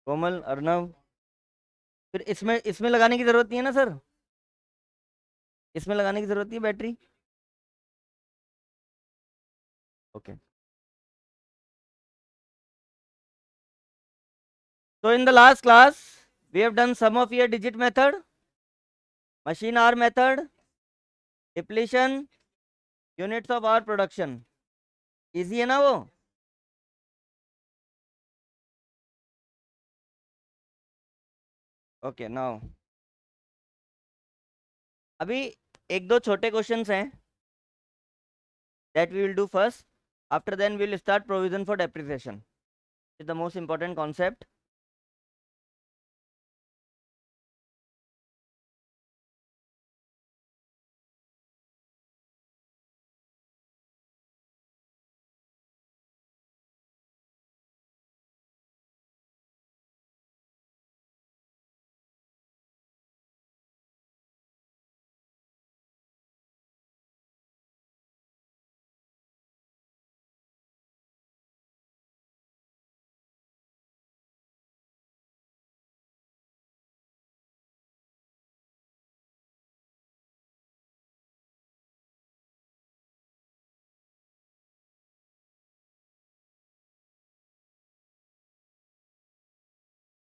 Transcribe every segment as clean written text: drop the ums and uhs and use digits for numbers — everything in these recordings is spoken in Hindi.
कोमल, अर्नव। फिर इसमें इसमें लगाने की जरूरत नहीं है ना सर? इसमें लगाने की जरूरत नहीं है battery? Okay. So in the last class, we have done sum of year digit method, machine hour method, depletion, units of hour production. Easy है ना वो? Okay, now अभी एक दो छोटे क्वेश्चंस हैं that we will do first. After then we will start provision for depreciation. It's the most important concept.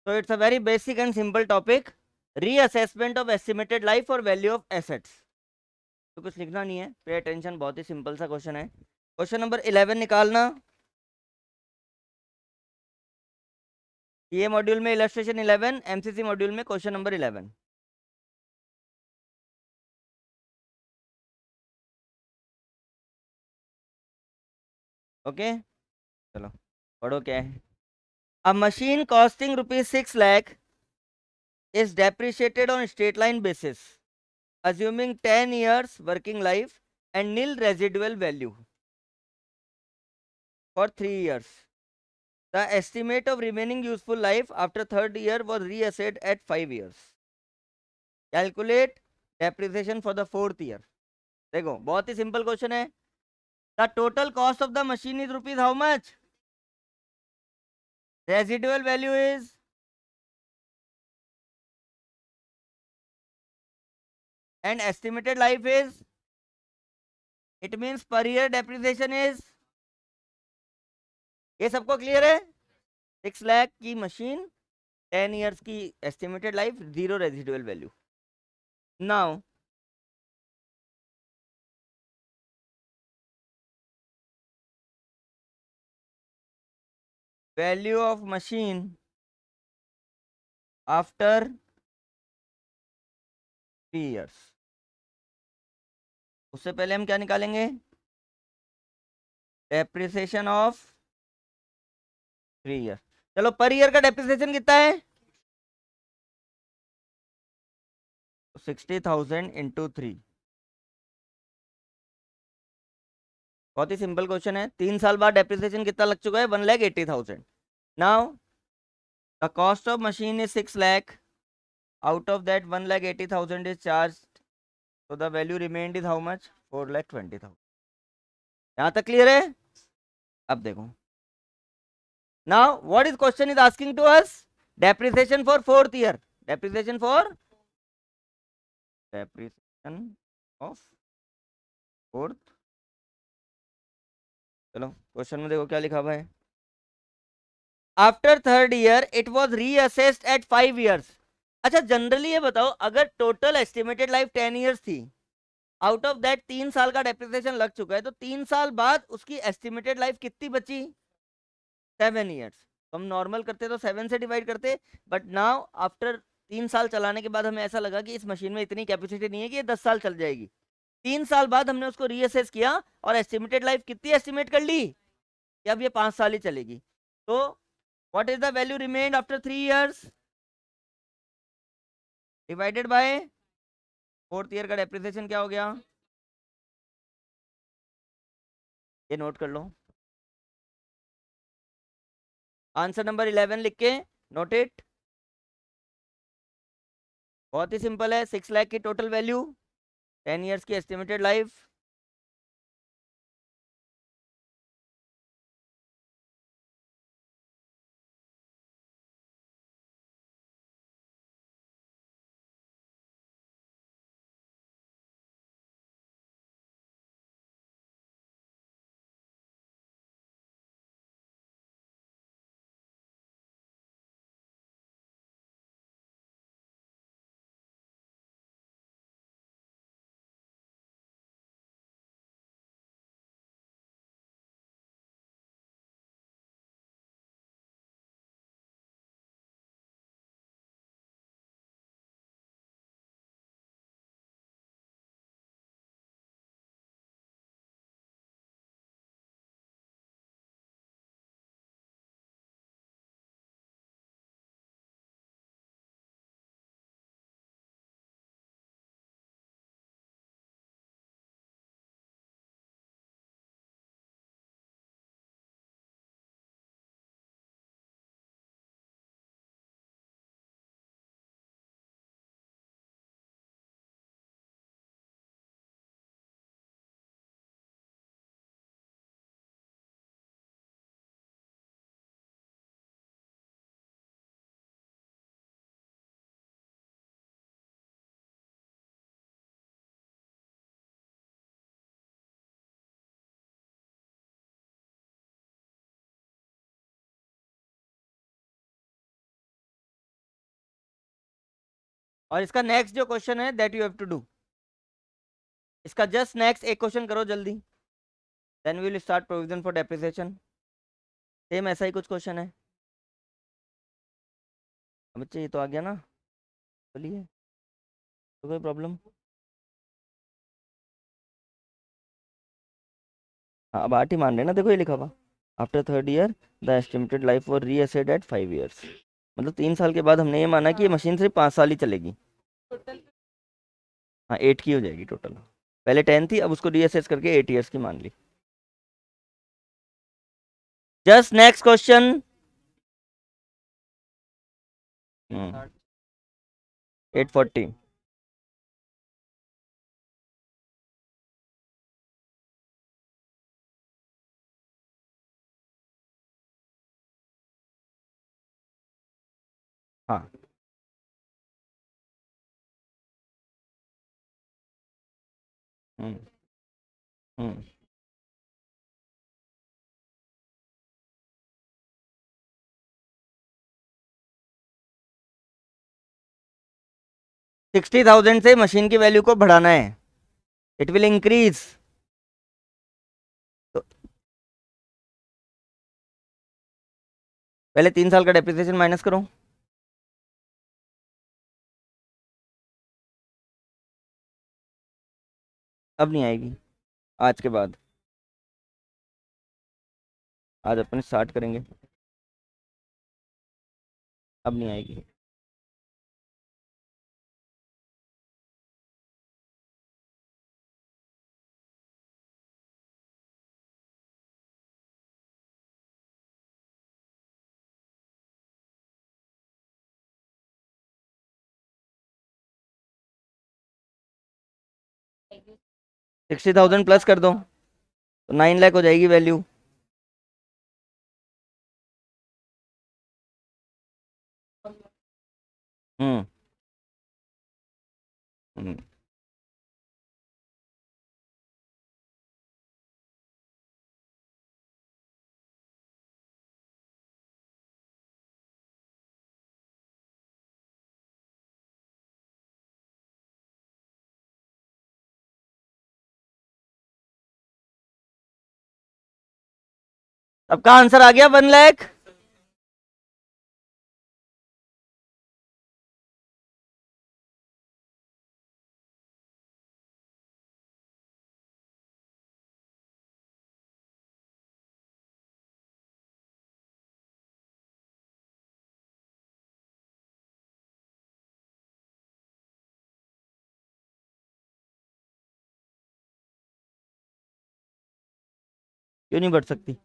So it's a very basic and simple topic. Reassessment of estimated life or value of assets. तो कुछ लिखना नहीं है, पे अटेंशन, बहुत ही सिंपल सा क्वेश्चन है। क्वेश्चन नंबर 11 निकालना। ये मॉड्यूल में इलस्ट्रेशन 11, एमसीसी मॉड्यूल में क्वेश्चन नंबर 11। ओके, चलो पढ़ो क्या है। अ machine costing ₹6 lakh is depreciated on straight line basis, assuming 10 years working life and nil residual value for 3 years. The estimate of remaining useful life after third year was reassessed at 5 years. Calculate depreciation for the fourth year. देखो बहुत ही सिंपल क्वेश्चन है। The total cost of the machine is rupees how much? Residual value is, and estimated life is, it means per year depreciation is. ये सबको क्लियर है? 6 लाख की मशीन, 10 years की estimated life, zero residual value. Now value of machine after 3 years। उससे पहले हम क्या निकालेंगे? Depreciation of 3 years। चलो पर ईयर का डेप्रिसिएशन कितना है? 60,000 इंटू 3। बहुत ही सिंपल क्वेश्चन है। 3 साल बाद डेप्रिसिएशन कितना लग चुका है? 1,80,000। Now the cost of machine is 6 lakh, out of that 1,80,000 is charge, तो the value remained is how much? 4,20,000। यहाँ तक क्लियर है? अब देखो, now what is question is asking to us? Depreciation for fourth year. Depreciation for, depreciation of fourth. चलो क्वेश्चन में देखो क्या लिखा हुआ है। After third year it was reassessed at 5 years। अच्छा जनरली ये बताओ, अगर टोटल एस्टिमेटेड लाइफ 10 years थी, आउट ऑफ दैट 3 साल का डेप्रिसिएशन लग चुका है, तो 3 साल बाद उसकी एस्टिमेटेड लाइफ कितनी बची? 7 years। तो हम नॉर्मल करते तो 7 से डिवाइड करते, बट नाउ आफ्टर 3 साल चलाने के बाद हमें ऐसा लगा कि इस मशीन में इतनी कैपेसिटी नहीं है कि ये 10 साल चल जाएगी। 3 साल बाद हमने उसको रीअसेस किया और एस्टिमेटेड लाइफ कितनी एस्टिमेट कर ली कि अब ये 5 साल ही चलेगी। तो what is the value remained after 3 years divided by fourth year का डेप्रिसिएशन क्या हो गया? ये नोट कर लो। आंसर नंबर 11 लिख के नोट इट। बहुत ही सिंपल है। 6 लाख की टोटल वैल्यू, 10 years की एस्टिमेटेड लाइफ, और इसका नेक्स्ट जो क्वेश्चन है that you have to do, इसका जस्ट नेक्स्ट एक क्वेश्चन करो जल्दी, then we will start provision for depreciation. Same ऐसा ही कुछ क्वेश्चन है। अब बच्चे ये तो आ गया ना, बोलिए, तो कोई प्रॉब्लम? हाँ अब 8 ही मान रहे ना, देखो ये लिखा हुआ, after third year the estimated life for reassessed at 5 years। मतलब 3 साल के बाद हमने ये माना कि ये मशीन सिर्फ 5 साल ही चलेगी। हाँ 8 की हो जाएगी टोटल, पहले 10 थी, अब उसको रीअसेस करके 8 years की मान ली। Just next question. 840। हाँ। हम्म। हम्म। 60,000 से मशीन की वैल्यू को बढ़ाना है, इट विल इंक्रीज। तो पहले 3 साल का डेप्रिसिएशन माइनस करो। अब नहीं आएगी, आज के बाद, आज अपन स्टार्ट करेंगे, अब नहीं आएगी। Thank you. 60,000 प्लस कर दो तो 9 लाख हो जाएगी वैल्यू। हम्म। हम्म। सबका आंसर आ गया 1 लाख। क्यों नहीं बढ़ सकती?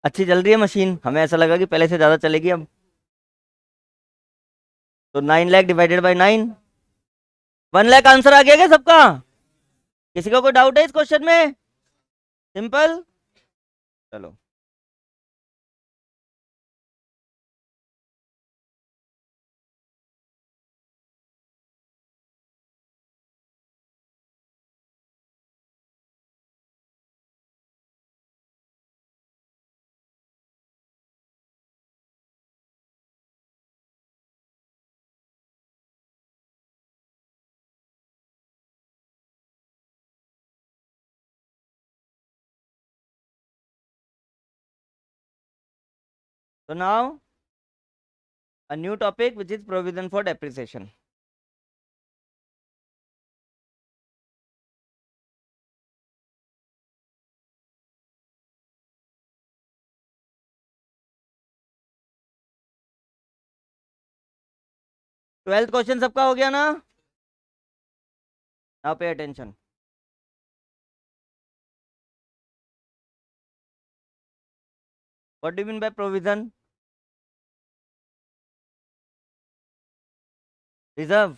अच्छी चल रही है मशीन, हमें ऐसा लगा कि पहले से ज्यादा चलेगी अब। तो 9 lakh divided by 9, 1 lakh answer आ गया क्या सबका? किसी का कोई डाउट है इस क्वेश्चन में? सिंपल। चलो। So now a new topic which is provision for depreciation. Twelfth question सबका हो गया ना? Now pay attention. What do you mean by provision? Reserve.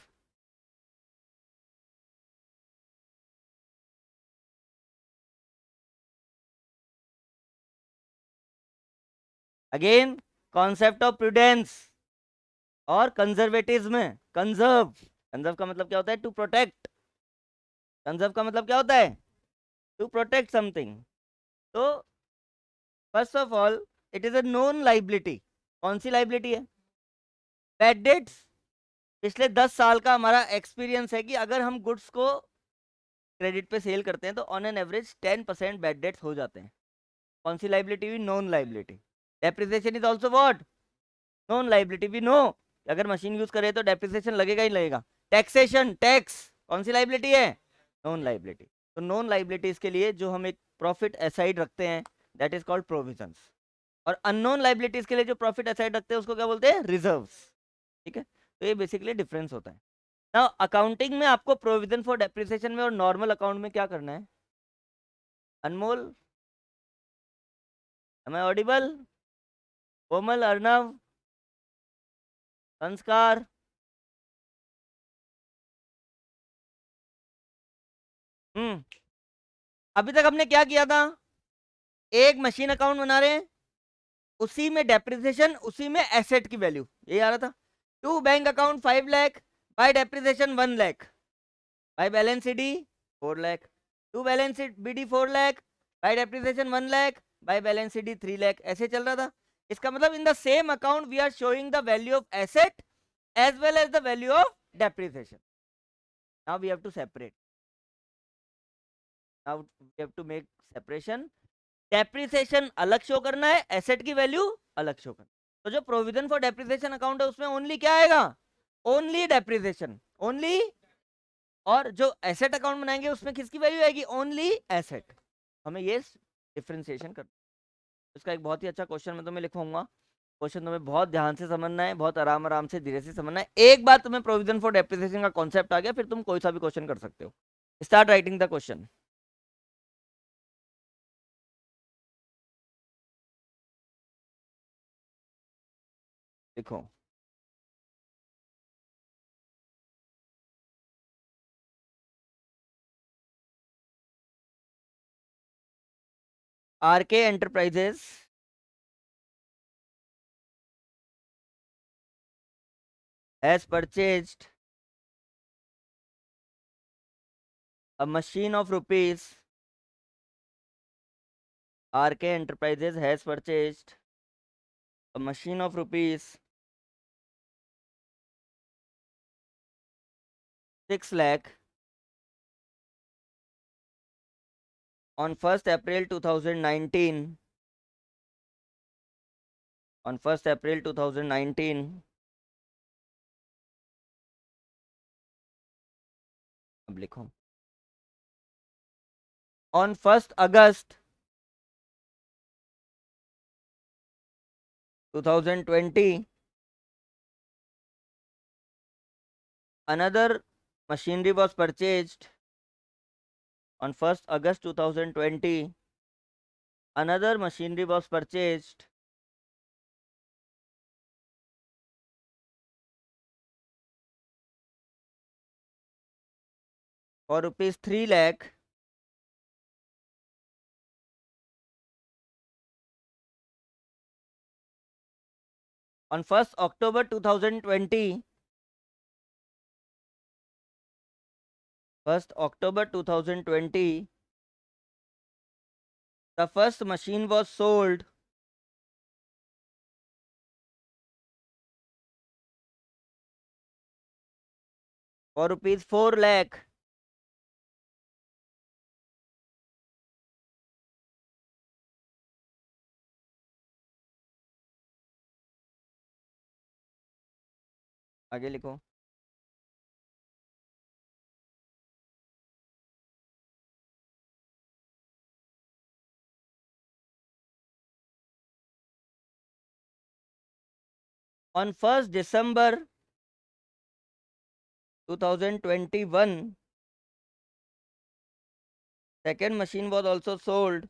Again, concept of prudence और कंजर्वेटिज्म। कंजर्व, कंजर्व का मतलब क्या होता है? To protect. कंजर्व का मतलब क्या होता है? To protect something. तो first of all it is a known liability. कौन सी लाइबिलिटी है? बैड डेट्स, पिछले 10 साल का हमारा एक्सपीरियंस है कि अगर हम गुड्स को क्रेडिट पे सेल करते हैं तो on an average 10% bad debts हो जाते हैं। कौन सी लाइबिलिटी हुई? Non liability. Depreciation is also what? Non liability. भी नो, अगर मशीन यूज करे तो डेप्रिसिएशन लगेगा ही लगेगा। टैक्सेशन, टैक्स, कौन सी लाइबिलिटी है? Non liability. तो नॉन लाइबिलिटीज के लिए जो हम एक प्रॉफिट असाइड रखते हैं दैट इज कॉल्ड प्रोविजंस, और अननोन लाइबिलिटीज के लिए जो प्रॉफिट असाइड रखते हैं उसको क्या बोलते हैं? रिजर्व्स। ठीक है, तो ये बेसिकली डिफरेंस होता है। नाउ अकाउंटिंग में आपको प्रोविजन फॉर डेप्रिसिएशन में और नॉर्मल अकाउंट में क्या करना है? अनमोल, एम आई ऑडिबल? कोमल, अर्णव, संस्कार? हम्म, अभी तक हमने क्या किया था? एक मशीन अकाउंट बना रहे हैं, उसी में डेप्रिसिएशन, उसी में एसेट की वैल्यू, ये आ रहा था। To bank account 5 lakh, by depreciation 1 lakh, by balance D 4 lakh. To balance B 4 lakh, by depreciation 1 lakh, by balance D 3 lakh, ऐसे चल रहा था। इसका मतलब in the same account we are showing the value of asset as well as the value of depreciation. Now we have to separate, now we have to make separation. Depreciation अलग शो करना है, एसेट की वैल्यू अलग शो करना। तो जो प्रोविजन फॉर डेप्रिसिएशन अकाउंट है उसमें ओनली क्या आएगा? Only depreciation, only. और जो एसेट अकाउंट बनाएंगे उसमें किसकी वैल्यू आएगी? Only asset. हमें ये डिफ्रेंसिएशन कर, इसका एक बहुत ही अच्छा क्वेश्चन मैं तुम्हें लिखवाऊंगा। क्वेश्चन तुम्हें बहुत ध्यान से समझना है, बहुत आराम आराम से धीरे से समझना है। एक बार तुम्हें प्रोविजन फॉर डेप्रिसिएशन का कॉन्सेप्ट आ गया फिर तुम कोई सा भी क्वेश्चन कर सकते हो। Start writing the question. लिखो। RK Enterprises has purchased a machine of rupees. RK Enterprises has purchased a machine of rupees 6 lakh on 1st April 2019. On 1st April 2019. अब लिखो। On 1st August 2020, another machinery was purchased. On 1st August 2020, another machinery was purchased for rupees 3 lakh on 1st October 2020. 1st October 2020, the first machine was sold for rupees 4 lakh. आगे लिखो। On 1st December 2021, second machine was also sold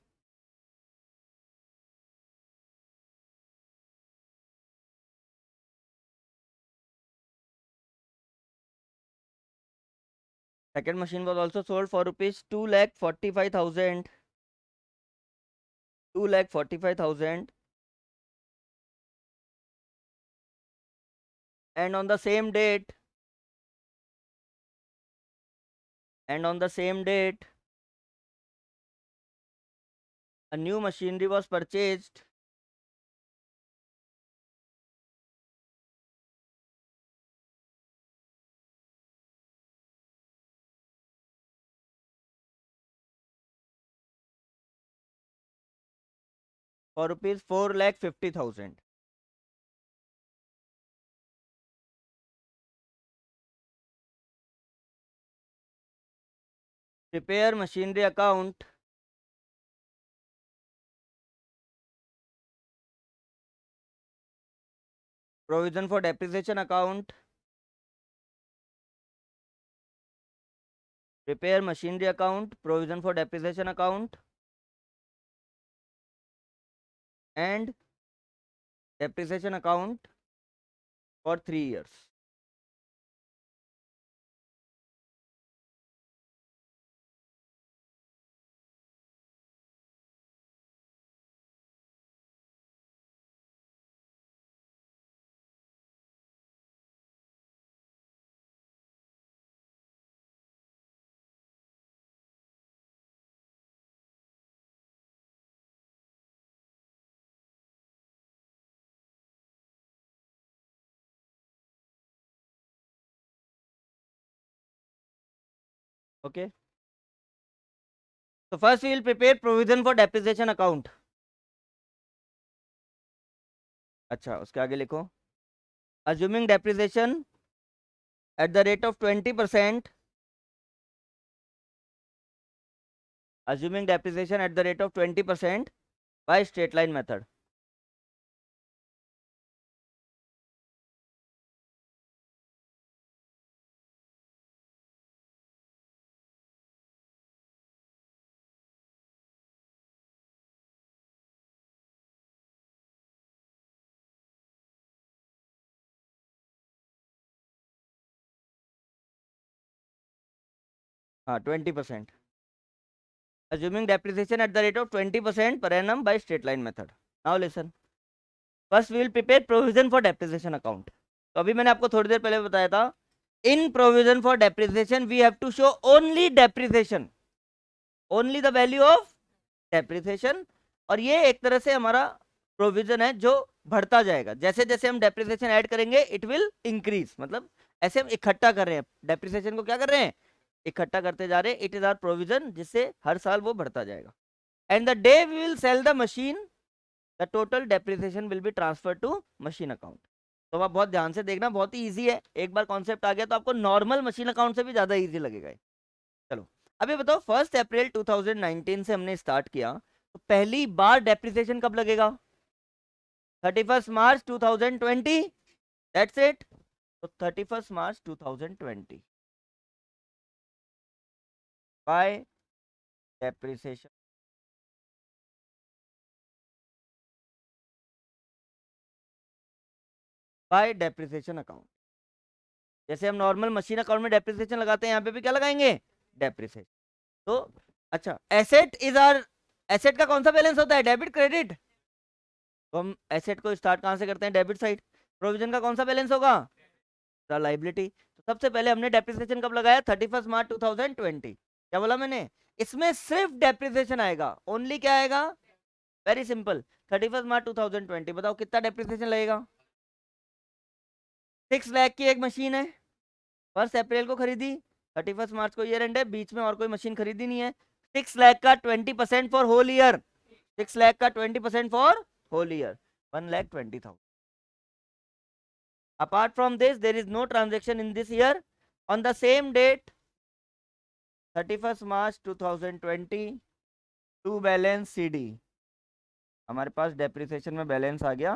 second machine was also sold for rupees 2,45,000. 2,45,000. And on the same date, a new machinery was purchased for rupees 4,50,000. Prepare machinery account provision for depreciation account. Prepare machinery account provision for depreciation account and depreciation account for 3 years. Okay. So first we will prepare provision for depreciation account. अच्छा, उसके आगे लिखो assuming depreciation at the rate of 20%. Assuming depreciation at the rate of 20% by straight line method. हाँ, 20%. Assuming depreciation at the rate of 20% per annum by straight line method. Now listen. First we will prepare provision for depreciation account. तो अभी मैंने आपको थोड़ी देर पहले बताया था, in provision for depreciation we have to show only depreciation, only the value of depreciation. और ये एक तरह से हमारा प्रोविजन है जो बढ़ता जाएगा, जैसे जैसे हम डेप्रिसिएशन ऐड करेंगे इट विल इंक्रीज, मतलब ऐसे हम इकट्ठा कर रहे हैं डेप्रिसिएशन को, क्या कर रहे हैं, इकट्ठा करते जा रहे हैं. इट इज आवर प्रोविजन जिससे हर साल वो बढ़ता जाएगा. And the day we will sell the machine the total depreciation will be transfer to machine account. तो आप बहुत ध्यान से देखना, बहुत ही ईजी है. एक बार कॉन्सेप्ट आ गया तो आपको नॉर्मल मशीन अकाउंट से भी ज्यादा ईजी लगेगा. चलो अभी बताओ, 1 अप्रैल 2019 से हमने स्टार्ट किया, तो पहली बार डेप्रिसिएशन कब लगेगा? 31 मार्च 2020. That's it. तो 31 March 2020 by depreciation. Bye depreciation account. जैसे हम नॉर्मल मशीन अकाउंट में डेप्रिसिएशन लगाते हैं, यहाँ पे भी क्या लगाएंगे, डेप्रिसिएशन. तो अच्छा, एसेट इज आर, एसेट का कौन सा बैलेंस होता है, डेबिट क्रेडिट. तो हम एसेट को स्टार्ट कहाँ से करते हैं, डेबिट साइड. प्रोविजन का कौन सा बैलेंस होगा, लाइबिलिटी. तो सबसे पहले हमने डेप्रिसिएशन कब लगाया, 31 मार्च 2020. क्या बोला मैंने, इसमें सिर्फ डेप्रिसिएशन आएगा, ओनली क्या आएगा, वेरी सिंपल. 31 मार्च 2020 बताओ कितना डेप्रिसिएशन लगेगा. 6 लाख की एक मशीन है, 1 अप्रैल को खरीदी, 31 मार्च को ईयर एंड है, बीच में और कोई मशीन खरीदी नहीं है. 6 लाख का 20% फॉर होल ईयर, 6 लाख का 20% for whole year, 1,20,000. Apart from this, there is no transaction in this year. On the same date, 31 March 2020, to balance CD, हमारे पास डेप्रिसिएशन में बैलेंस आ गया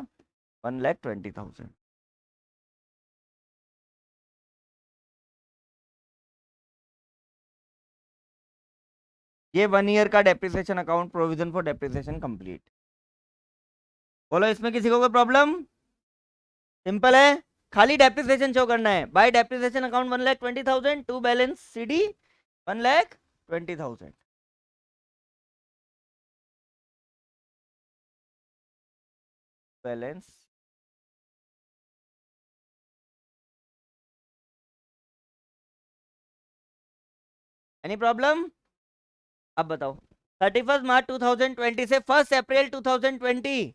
1,20,000. ये 1 ईयर का depreciation account provision for depreciation complete. बोलो इसमें किसी को कोई प्रॉब्लम? सिंपल है, खाली डेप्रिसिएशन शो करना है. By depreciation account 1,20,000, to balance CD 1,20,000. Balance any problem? अब बताओ, 31 मार्च 2020 से 1 April 2020,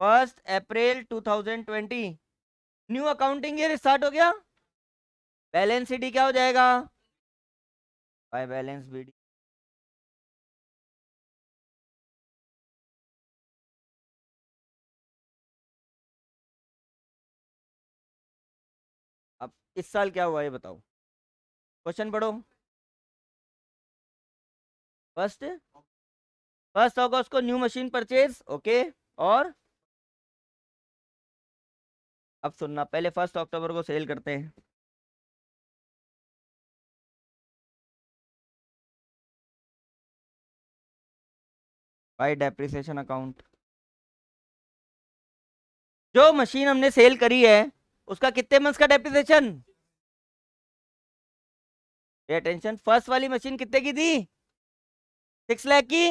1 April 2020 new accounting year start हो गया. बैलेंस CD क्या हो जाएगा, बाय बैलेंस BD. अब इस साल क्या हुआ ये बताओ, क्वेश्चन पढ़ो। फर्स्ट फर्स्ट अगस्त को न्यू मशीन परचेज, ओके। और अब सुनना, पहले 1 अक्टूबर को सेल करते हैं। बाय डेप्रिसिएशन अकाउंट, जो मशीन हमने सेल करी है उसका कितने मंथ्स का डेप्रिसिएशन? पे अटेंशन, फर्स्ट वाली मशीन कितने की थी? 6 लाख की।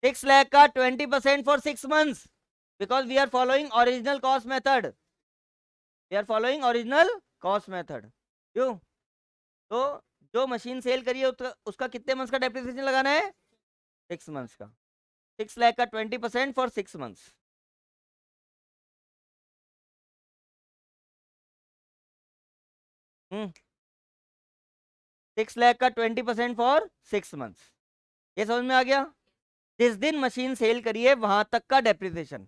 6 लाख का 20% for 6 months, because we are following original cost method. We are following original cost method. क्यों? तो जो मशीन सेल करी है उसका कितने मंथ्स का डेप्रिसिएशन लगाना है? 6 मंथ्स का। 6 लाख का 20% फॉर 6 मंथ्स। हम्म 6 लाख का 20% फॉर 6 मंथ्स। ये समझ में आ गया? जिस दिन मशीन सेल करी है वहां तक का डेप्रिसिएशन।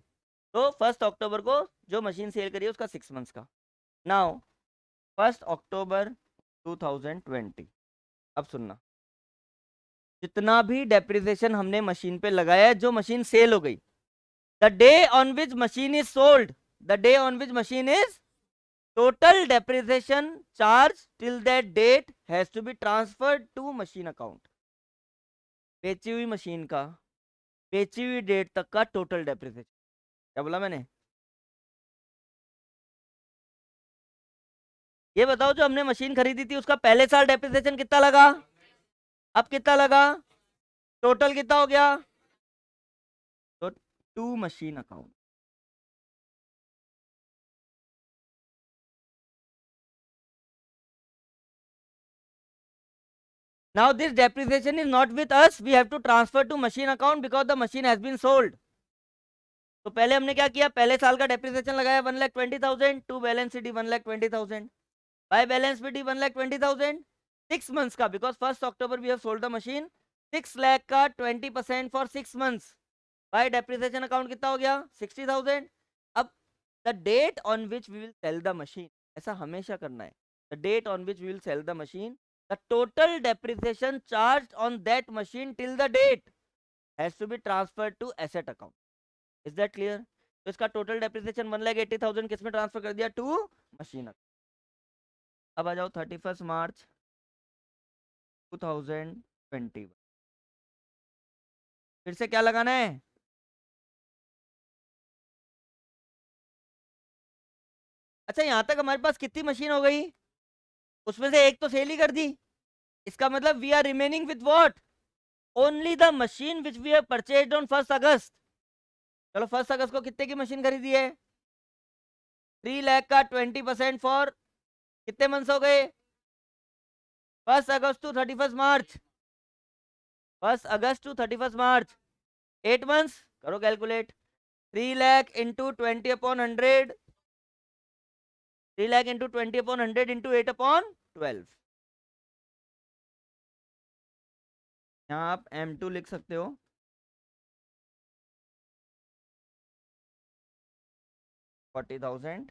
तो 1 अक्टूबर को जो मशीन सेल करी है उसका 6 मंथ्स का। नाउ 1 अक्टूबर 2020, अब सुनना, जितना भी डेप्रिसिएशन हमने मशीन पे लगाया है, जो मशीन सेल हो गई, the day on which machine is sold, the day on which machine is, total depreciation charge till that date has to be transferred to machine account. बेची हुई मशीन का बेची हुई डेट तक का टोटल डेप्रिसिएशन। क्या बोला मैंने? ये बताओ, जो हमने मशीन खरीदी थी उसका पहले साल डेप्रिसिएशन कितना लगा? अब कितना लगा? टोटल कितना हो गया? तो to machine account. Now this depreciation is not with us. We have to transfer to machine account because the machine has been sold. तो पहले हमने क्या किया, पहले साल का डेप्रिसिएशन लगाया 1,20,000 to balance sheet 1,20,000 by balance sheet 1,20,000 6 months का, because 1 October we have sold the machine. 6 lakh का 20% for 6 months by depreciation account कितना हो गया? 60,000। अब the date on which we will sell the machine, ऐसा हमेशा करना है, the date on which we will sell the machine, the total depreciation charged on that machine till the date has to be transferred to asset account. Is that clear? तो इसका टोटल डेप्रिसिएशन 1,80,000 किस में ट्रांसफर कर दिया? To machine account. अब आ जाओ 31 मार्च 2021, फिर से क्या लगाना है? अच्छा, यहां तक हमारे पास कितनी मशीन हो गई? उसमें से एक तो सेल ही कर दी। इसका मतलब we are remaining with what? Only the machine which we have purchased on 1 August. चलो 1 अगस्त को कितने की मशीन खरीदी है? 3 लाख का 20% फॉर कितने मंथ्स हो गए? 1 August to 31 March. 1 August to 31 March, 8 months. करो calculate. 3 lakh into 20 upon 100, 3 lakh into 20 upon 100 into 8 upon 12। यहाँ आप M2 लिख सकते हो। 40,000।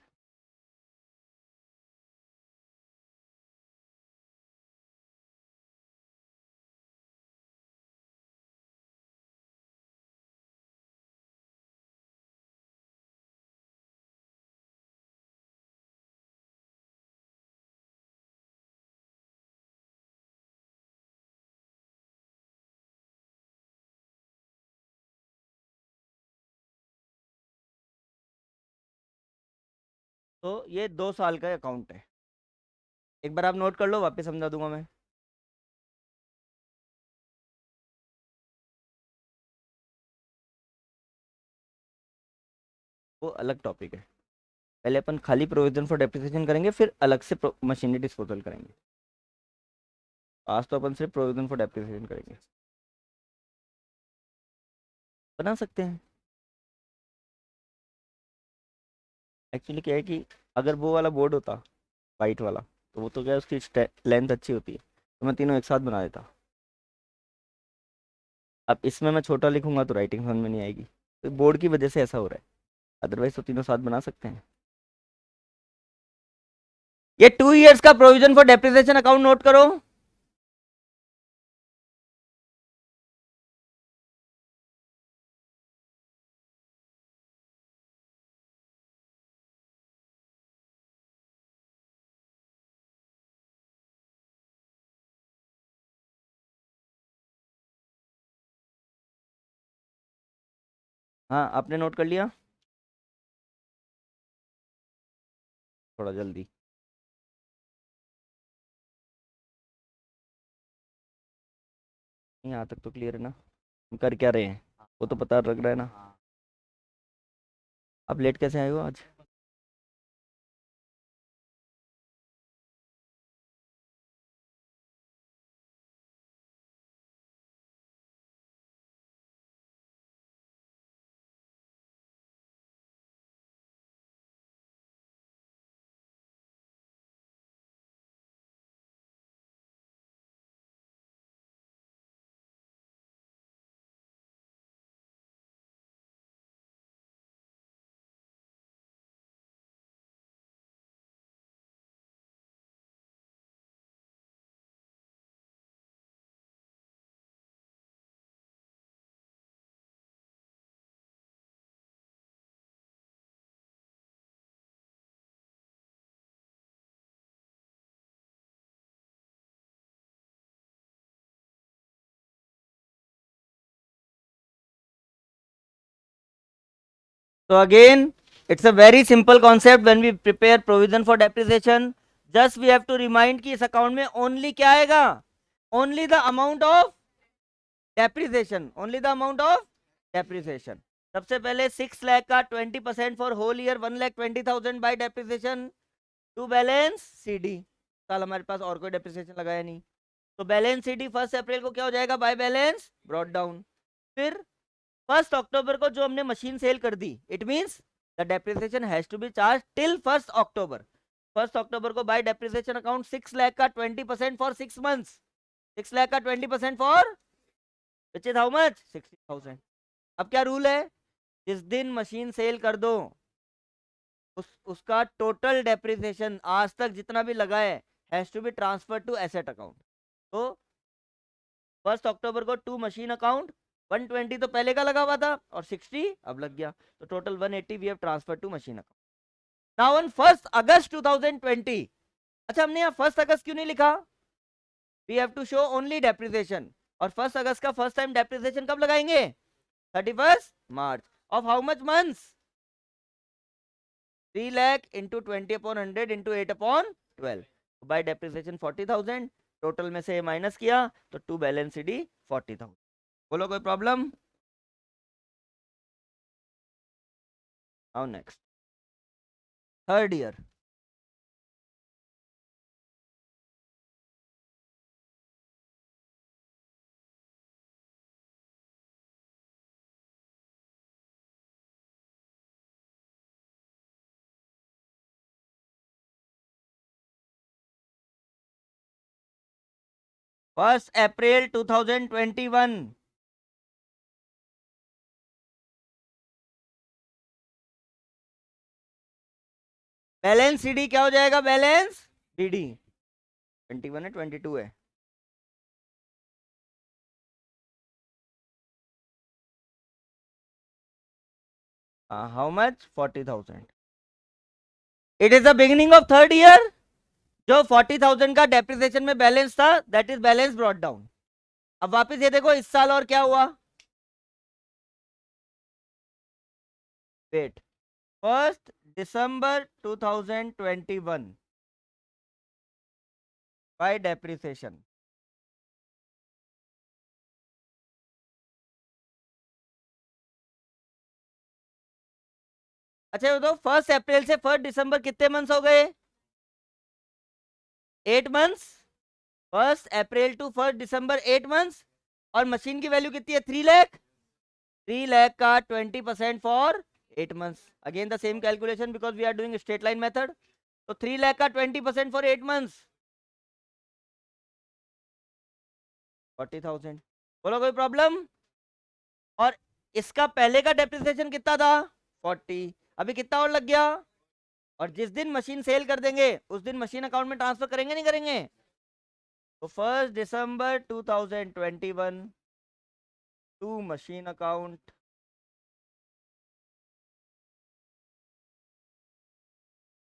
तो ये 2 साल का अकाउंट है। एक बार आप नोट कर लो, वापस समझा दूंगा मैं। वो अलग टॉपिक है। पहले अपन खाली प्रोविजन फॉर डेप्रिसिएशन करेंगे, फिर अलग से मशीनरी डिस्पोजल करेंगे। आज तो अपन सिर्फ प्रोविजन फॉर डेप्रिसिएशन करेंगे। बना सकते हैं। एक्चुअली क्या है कि अगर वो वाला बोर्ड होता, वाइट वाला, तो वो तो क्या है, उसकी लेंथ अच्छी होती है, तो मैं तीनों एक साथ बना देता। अब इसमें मैं छोटा लिखूंगा तो राइटिंग समझ में नहीं आएगी, तो बोर्ड की वजह से ऐसा हो रहा है। अदरवाइज तो तीनों साथ बना सकते हैं। ये 2 इयर्स का provision for depreciation account note करो। हाँ, आपने नोट कर लिया? थोड़ा जल्दी। यहाँ तक तो क्लियर है ना? हम कर क्या रहे हैं वो तो पता लग रहा है ना? आप लेट कैसे आए हो आज? So again, it's a very simple concept when we prepare provision for depreciation. Just we have to remind कि इस अकाउंट में ओनली क्या आएगा? Only the amount of depreciation, only the amount of depreciation. सबसे पहले 6 लाख का 20% for whole year 1,20,000 by depreciation to balance CD. साल हमारे पास और कोई डेप्रिसिएशन लगाया नहीं, तो बैलेंस सीडी 1 अप्रैल को क्या हो जाएगा? By balance brought down. फिर 1 अक्टूबर को जो हमने मशीन सेल कर दी, it means the depreciation has to be charge till 1 October. 1 अक्टूबर को बाय डेप्रिसिएशन अकाउंट 6 लाख का 20% फॉर 6 मंथ्स। 6 लाख का 20% for which is how much? 60,000। अब क्या रूल है? जिस दिन मशीन सेल कर दो उसका टोटल डेप्रिसिएशन आज तक जितना भी लगा है has to be transfer to asset account. तो 1 अक्टूबर को टू मशीन अकाउंट 120 तो पहले का लगा हुआ था और 60 अब लग गया, तो total 180 we have transfer to machine account. Now on 1 August 2020। अच्छा, हमने यहाँ 1 अगस्त क्यों नहीं लिखा? We have to show only depreciation, और 1 अगस्त का फर्स्ट टाइम डेप्रिसिएशन कब लगाएंगे? 31 March of how much months? 3 lakh into 20/100 into 8/12। By depreciation 40,000, total में से माइनस किया तो टू बैलेंस डी 40,000। बोलो कोई problem? Now next, third year. First April 2021। Balance CD क्या हो जाएगा? बैलेंस डीडी 21 है 22 है। How much? 40,000। It is the beginning of third year. जो 40,000 का डेप्रिसिएशन में बैलेंस था that is balance brought down. अब वापस ये देखो इस साल और क्या हुआ? Wait, 1 December 2021 by depreciation. अच्छा, ये तो 1 अप्रैल से 1 दिसंबर कितने मंथ्स हो गए? 8 months. 1 April to 1 December 8 months. और मशीन की वैल्यू कितनी है? 3 लाख। 3 लाख का 20% for 8 months. Again the same calculation because we are doing straight line method. तो 3 लाख का 20% फॉर 8 मंथ्स 40,000। बोलो कोई प्रॉब्लम? और इसका पहले का डेप्रिसिएशन कितना था? 40। अभी कितना और लग गया? और जिस दिन मशीन सेल कर देंगे उस दिन मशीन अकाउंट में ट्रांसफर करेंगे नहीं करेंगे? तो 1 December 2021 to machine account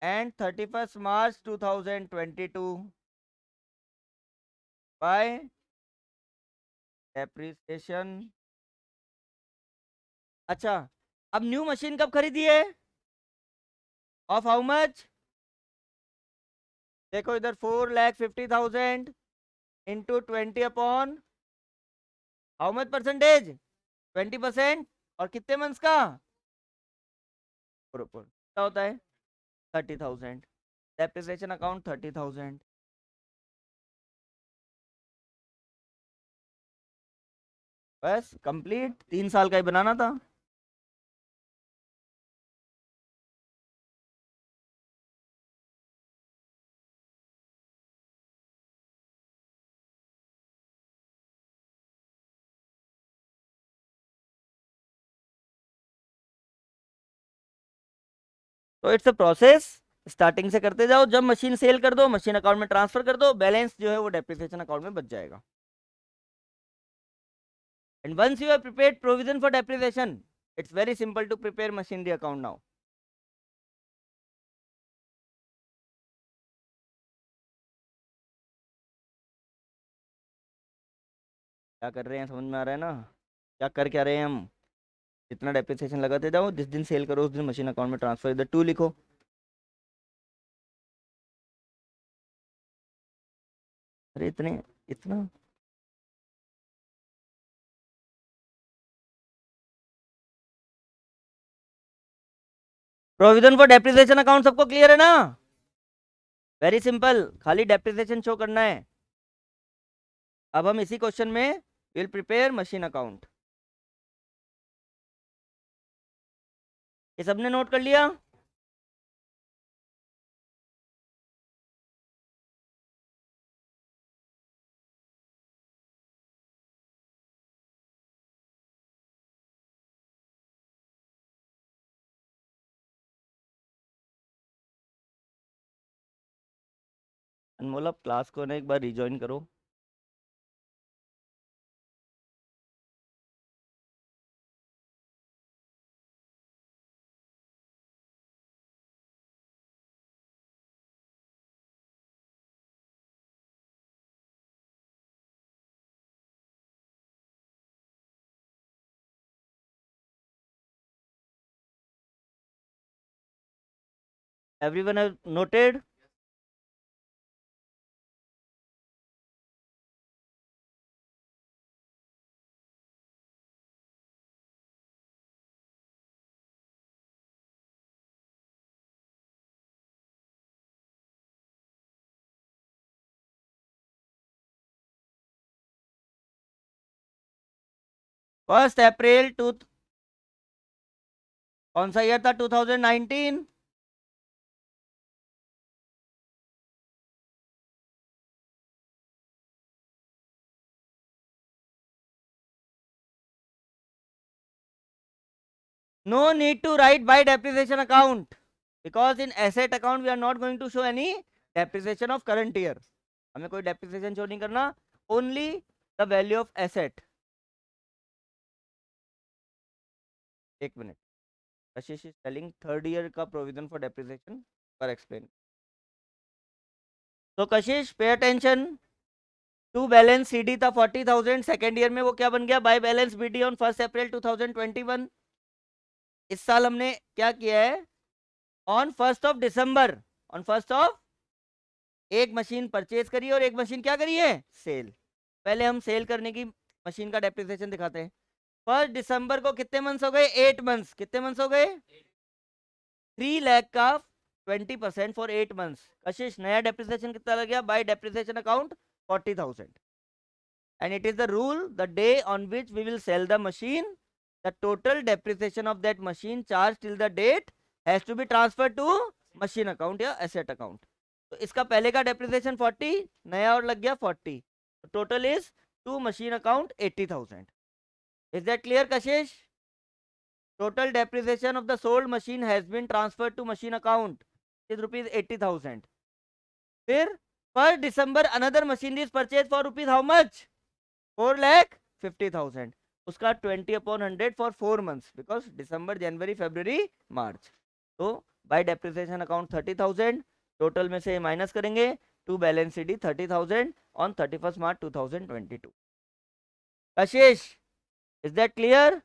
and 31st March 2022 by depreciation। अच्छा, अब न्यू मशीन कब खरीदी है? Of how much? देखो इधर 4,50,000 into 20 upon how much percentage? 20%। और कितने मंथ्स का? क्या होता है? 30,000। Depreciation account 30,000। बस कंप्लीट, 3 साल का ही बनाना था। तो इट्स अ प्रोसेस, स्टार्टिंग से करते जाओ, जब मशीन सेल कर दो मशीन अकाउंट में ट्रांसफर कर दो, बैलेंस जो है वो डेप्रिसिएशन अकाउंट में बच जाएगा। And once you have prepared provision for depreciation, it's very simple to prepare machinery account now. क्या कर रहे हैं समझ में आ रहा है ना? क्या कर क्या रहे हैं हम? जितना डेप्रिसिएशन लगाते जाओ, जिस दिन सेल करो उस दिन मशीन अकाउंट में ट्रांसफर, इधर टू लिखो। अरे इतने, इतना प्रोविजन फॉर डेप्रिसिएशन अकाउंट सबको क्लियर है ना? वेरी सिंपल, खाली डेप्रिसिएशन शो करना है। अब हम इसी क्वेश्चन में विल प्रिपेयर मशीन अकाउंट। ये सबने नोट कर लिया? अनमोल अब क्लास को ना एक बार रिज्वाइन करो। Everyone have noted? First April to, कौन सा ईयर था? 2019। No need to write by depreciation account because in asset account we are not going to show any depreciation of current year. हमें कोई depreciation show नहीं करना, only the value of asset. एक minute, Kashish is telling third year का provision for depreciation पर explain. So Kashish pay attention. To balance CD था 40,000, सेकेंड ईयर में वो क्या बन गया? बाय बैलेंस BD ऑन 1 अप्रैल 2021। इस साल हमने क्या किया है? On 1 of December, on 1 of एक मशीन परचेज करी और एक मशीन क्या करी है? सेल। पहले हम सेल करने की मशीन का डेप्रिसिएशन दिखाते हैं। 1 दिसंबर को कितने मंथ्स हो गए? 8 मंथ्स। कितने मंथ्स हो गए? 3 लाख का 20% फॉर 8 मंथ्स। कशिश नया डेप्रिसिएशन कितना लग गया? Bye depreciation account 40,000। and it is the rule, the day on which we will sell the machine, the total depreciation of that machine charged till the date has to be transferred to machine account या asset account। तो इसका पहले का depreciation 40, नया और लग गया 40, total is to machine account 80,000। is that clear Kashish? Total depreciation of the sold machine has been transferred to machine account rupees 80,000. फिर पर December another machinery is purchased for rupees how much? 4,50,000. उसका 20/100 for 4 months because December, January, February, March. तो बाय डेप्रिसिएशन अकाउंट 30,000, टोटल में से माइनस करेंगे to balance sheet 30,000 on 31st March 2022. Kashish, is that clear?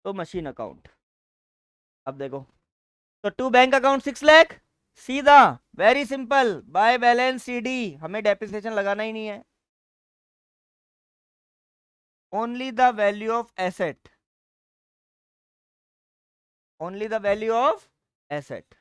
तो मशीन अकाउंट अब देखो, तो टू बैंक अकाउंट 6 लाख, सीधा very simple by balance CD, हमें डेप्रिसिएशन लगाना ही नहीं है. Only the value of asset, only the value of asset.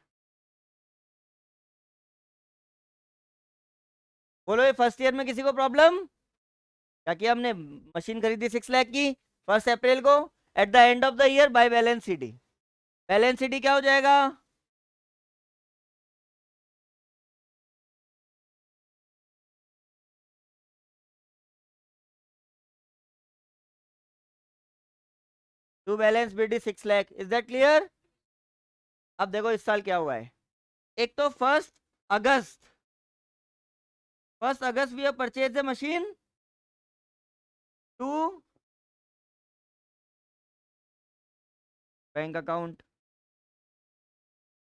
बोलो ये फर्स्ट ईयर में किसी को प्रॉब्लम? क्या किया हमने, मशीन खरीदी 6 लाख की 1 अप्रैल को, at the end of the year by balance CD. Balance CD क्या हो जाएगा? To balance BD 6 lakh. Is that clear? अब देखो इस साल क्या हुआ है. एक तो 1 August, 1 August we have purchase the machine to bank account.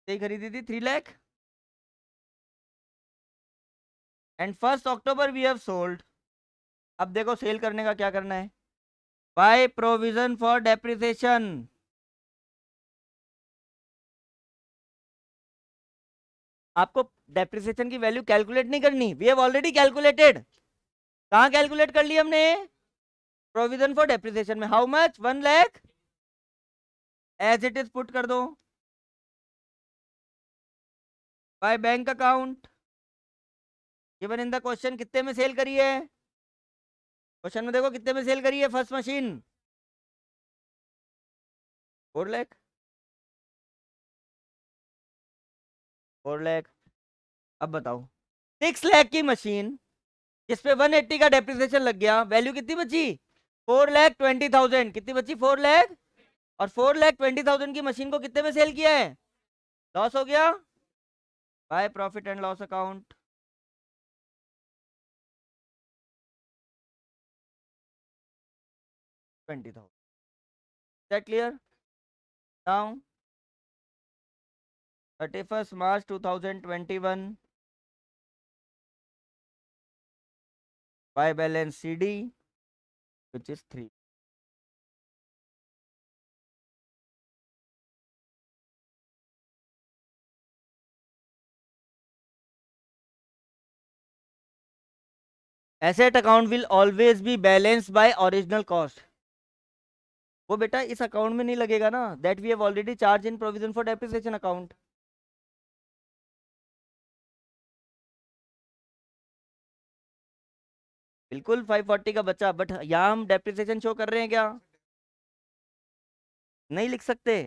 खरीदी थी 3 lakh and 1 October we have sold. अब देखो सेल करने का क्या करना है, बाय प्रोविजन फॉर डेप्रिसिएशन. आपको डेप्रिसिएशन की वैल्यू कैलकुलेट नहीं करनी, वी हैव ऑलरेडी कैलकुलेटेड. कहाँ कैलकुलेट कर ली हमने? प्रोविजन फॉर डेप्रिसिएशन में. How much? 1 lakh as it is put कर दो by bank account. Given in the question कितने में सेल करी है? क्वेश्चन में देखो कितने में सेल करी है फर्स्ट मशीन? 4 लाख. 4 लाख. अब बताओ 6 लाख की मशीन जिसपे 180 का डेप्रिसिएशन लग गया, वैल्यू कितनी बची? 4,20,000. कितनी बची? 4 लाख. और 4,20,000 की मशीन को कितने में सेल किया है? लॉस हो गया bye profit and loss account. $20,000. Is that clear? Now 31st March 2021 by balance CD which is 3. Asset account will always be balanced by original cost. वो बेटा इस अकाउंट में नहीं लगेगा ना, that we have already charge in provision for depreciation account. बिल्कुल 540 का बचा, बट यहाँ हम डेप्रिसिएशन शो कर रहे हैं क्या? नहीं लिख सकते,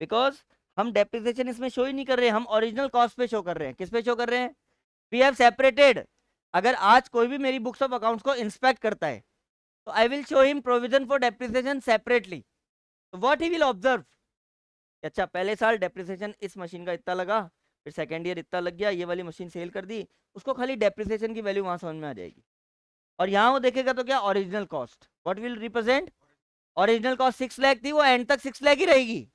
बिकॉज हम डेप्रिसिएशन इसमें शो ही नहीं कर रहे हैं, हम ओरिजिनल कॉस्ट पे शो कर रहे हैं. किस पे शो कर रहे हैं? We have separated. अगर आज कोई भी मेरी बुक्स ऑफ अकाउंट्स को इंस्पेक्ट करता है तो I will show him provision for depreciation separately. तो व्हाट ही विल ऑब्जर्व, अच्छा पहले साल डेप्रिसिएशन इस मशीन का इतना लगा, फिर सेकेंड ईयर इतना लग गया, ये वाली मशीन सेल कर दी, उसको खाली डेप्रिसिएशन की वैल्यू वहां समझ में आ जाएगी. और यहाँ वो देखेगा तो क्या, original cost. What will represent? Original cost 6 lakh थी, वो एंड तक 6 लाख ही रहेगी.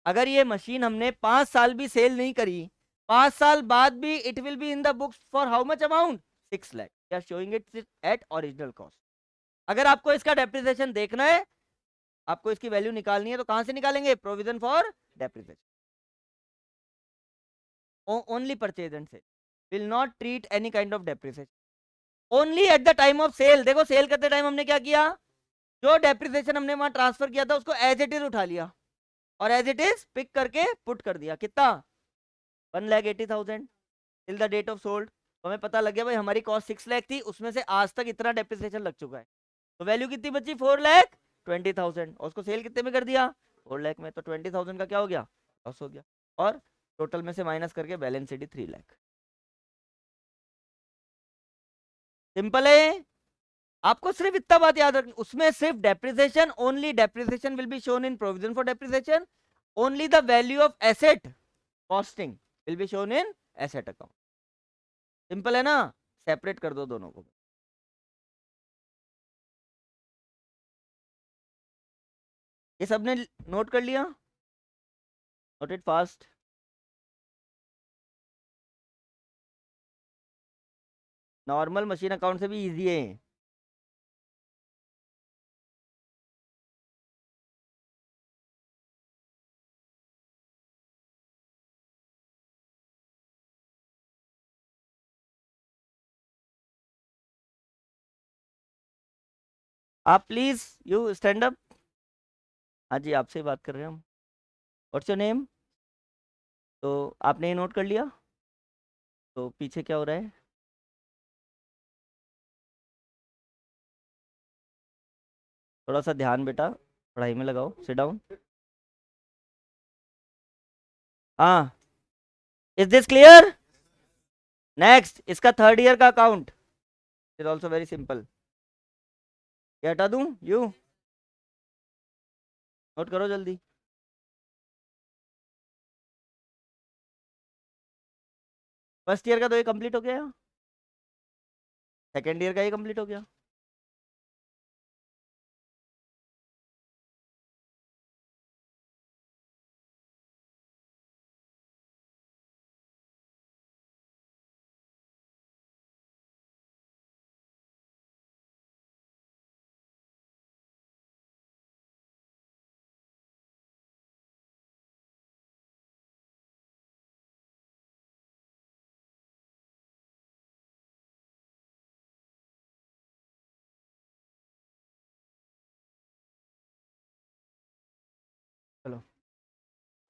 अगर ये मशीन हमने 5 साल भी सेल नहीं करी, 5 साल बाद भी it will be in the books for how much amount? 6 lakh. We are showing it at original cost. अगर आपको इसका डेप्रिसिएशन देखना है, आपको इसकी वैल्यू निकालनी है, तो कहां से निकालेंगे? Provision for depreciation. Only purchase and sell, will not treat any kind of depreciation. Only at the time of sell. देखो सेल करते टाइम हमने क्या किया, जो डेप्रिसिएशन हमने वहां ट्रांसफर किया था उसको एज इट इज उठा लिया और एज इट इज पिक करके पुट कर दिया. कितना? 1,80,000 till the date of sold. तो हमें पता लग गया भाई हमारी कॉस्ट 6 लाख थी, उसमें से आज तक इतना डेप्रिसिएशन लग चुका है, तो वैल्यू कितनी बची? 4,20,000. और उसको सेल कितने में कर दिया? 4 लाख में. तो 20,000 का क्या हो गया? लॉस हो गया. और टोटल में से माइनस करके बैलेंस शीट 3 लाख. सिंपल है। आपको सिर्फ इतना बात याद रखनी, उसमें सिर्फ depreciation, only depreciation will be shown in provision for depreciation, only the value of asset costing will be shown in asset account. Simple है ना, सेपरेट कर दो दोनों को। ये सबने नोट कर लिया, note it fast. Normal machine account से भी इजी है। आप प्लीज यू स्टैंड अप। हाँ जी, आपसे ही बात कर रहे हैं हम। What's your name? तो आपने ये नोट कर लिया, तो पीछे क्या हो रहा है? थोड़ा सा ध्यान बेटा, पढ़ाई में लगाओ। Sit down. हाँ, इज दिस क्लियर? नेक्स्ट, इसका थर्ड ईयर का account is also very simple. ये हटा दूं? यू नोट करो जल्दी। फर्स्ट ईयर का तो ये कंप्लीट हो गया, सेकेंड ईयर का ये कंप्लीट हो गया। चलो,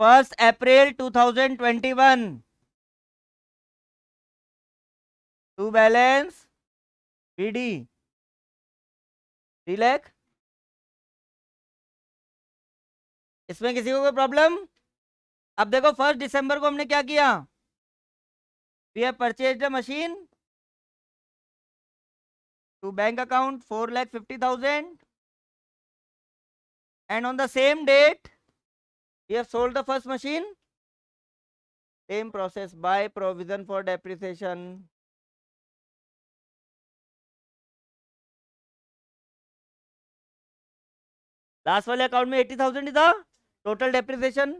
1 अप्रैल 2021 टू बैलेंस पीडी 3 लाख। इसमें किसी को कोई प्रॉब्लम? अब देखो, 1 दिसंबर को हमने क्या किया? We have purchased a machine to bank account 4,50,000, and on the same date we have sold the first machine. Same process, by provision for depreciation. Last वाले अकाउंट में 80,000 ही था total depreciation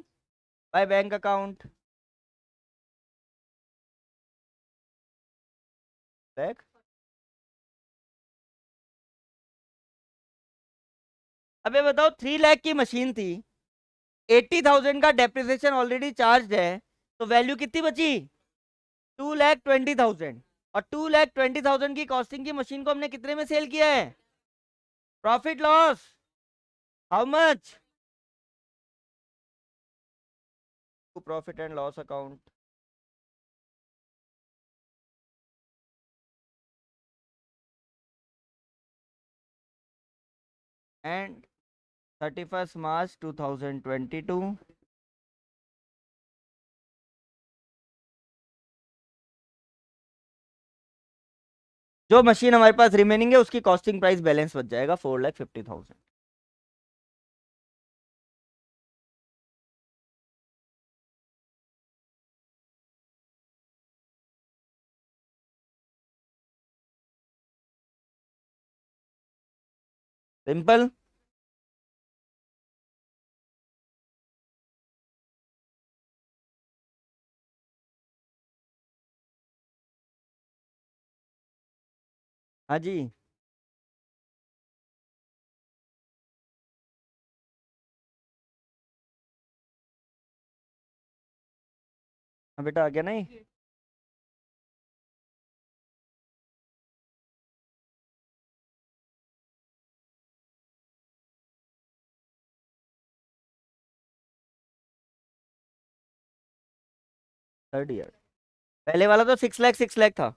bye bank account. देख, अब ये बताओ, 3 लाख की मशीन थी, 80,000 का डेप्रिसिएशन ऑलरेडी चार्ज है, तो वैल्यू कितनी बची? 2,20,000। और 2,20,000 की कॉस्टिंग की मशीन को हमने कितने में सेल किया है? Profit loss how much? To profit and loss account. And 31 March 2022, जो मशीन हमारे पास रिमेनिंग है उसकी कॉस्टिंग प्राइस बैलेंस बच जाएगा 4,50,000। सिंपल। हाँ जी, हाँ बेटा, आ गया नहीं? Third year. पहले वाला तो 6 लाख था।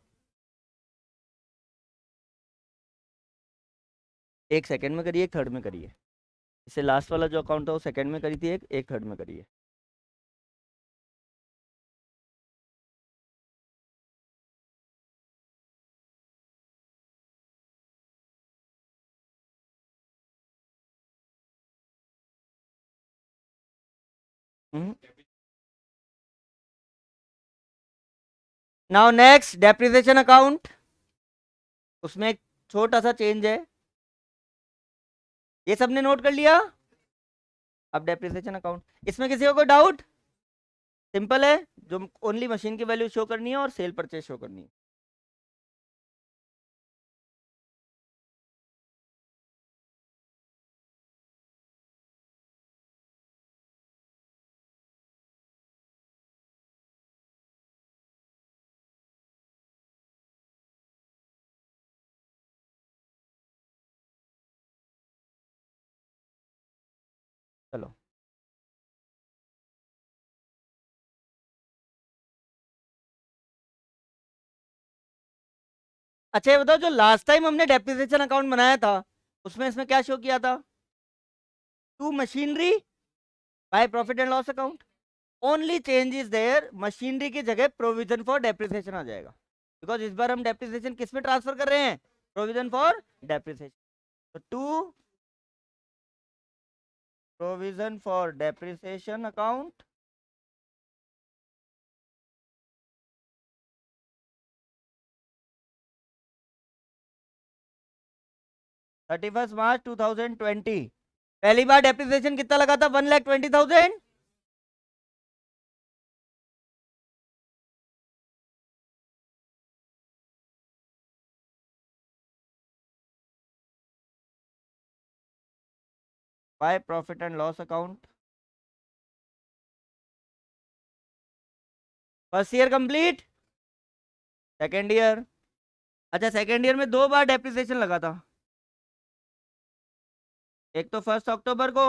एक सेकंड में करिए, एक थर्ड में करिए। इससे लास्ट वाला जो अकाउंट था वो सेकंड में करी थी, एक एक थर्ड में करिए। नाउ नेक्स्ट डेप्रिसिएशन अकाउंट, उसमें एक छोटा सा चेंज है, ये सबने नोट कर लिया। अब डेप्रिसिएशन अकाउंट, इसमें किसी को कोई डाउट? सिंपल है, जो ओनली मशीन की वैल्यू शो करनी है और सेल परचेज शो करनी है। चलो अच्छा ये बताओ, जो लास्ट टाइम हमने डेप्रिसिएशन अकाउंट बनाया था उसमें इसमें क्या शो किया था? To machinery by profit and loss account. Only change is there, machinery की जगह प्रोविजन फॉर डेप्रिसिएशन आ जाएगा, बिकॉज इस बार हम डेप्रिसिएशन किस में ट्रांसफर कर रहे हैं? Provision for depreciation. तो to provision for depreciation account, March 31, 2020। पहली बार डेप्रिसिएशन कितना लगा था? 1,20,000। 5 profit and loss account. First year complete, second year. अच्छा सेकेंड ईयर में दो बार डेप्रिसिएशन लगा था, एक तो 1 अक्टूबर को,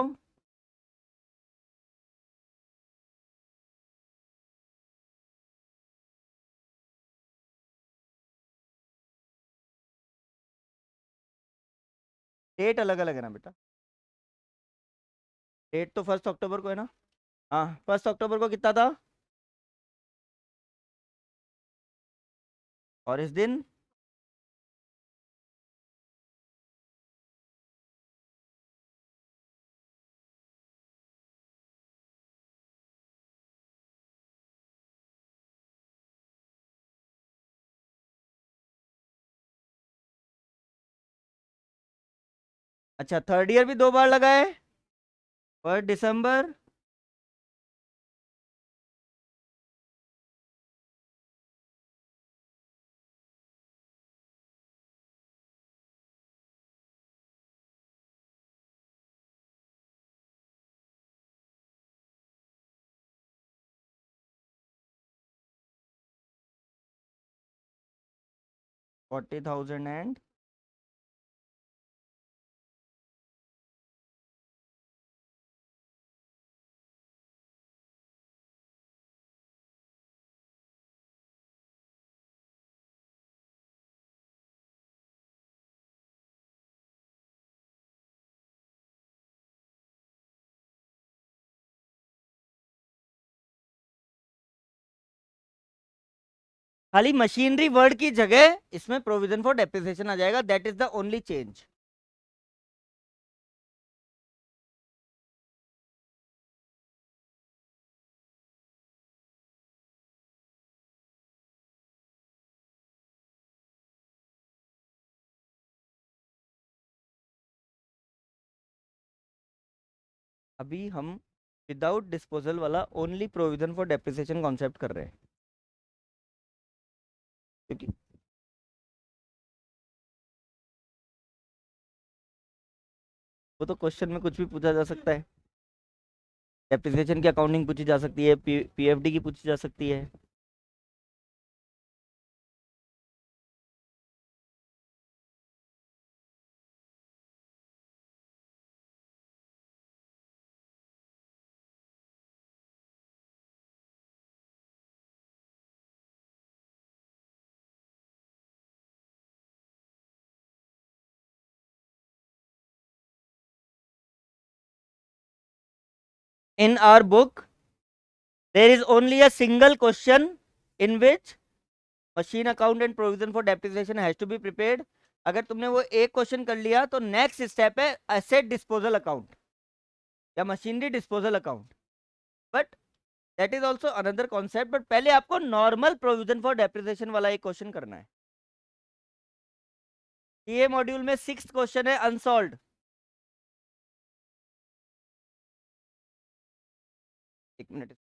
डेट अलग अलग है ना बेटा, डेट तो 1 अक्टूबर को है ना। हाँ 1 अक्टूबर को कितना था? और इस दिन 3rd ईयर भी दो बार लगा है, 1 दिसंबर, $40,000 एंड खाली मशीनरी वर्ड की जगह इसमें प्रोविजन फॉर डेप्रिसिएशन आ जाएगा, that is the only change. अभी हम विदाउट डिस्पोजल वाला only provision for depreciation concept कर रहे हैं, क्योंकि वो तो क्वेश्चन में कुछ भी पूछा जा सकता है। डेप्रिसिएशन की अकाउंटिंग पूछी जा सकती है, पीएफडी की पूछी जा सकती है। In our book, there is only a single question in which machine account and provision for depreciation has to be prepared. अगर तुमने वो एक क्वेश्चन कर लिया तो नेक्स्ट स्टेप है एसेट डिस्पोजल अकाउंट या machinery disposal account. But that is also another concept. But पहले आपको नॉर्मल प्रोविजन फॉर डेप्रिसिएशन वाला एक क्वेश्चन करना है। ये मॉड्यूल में 6th क्वेश्चन है अनसॉल्व्ड। एक मिनट,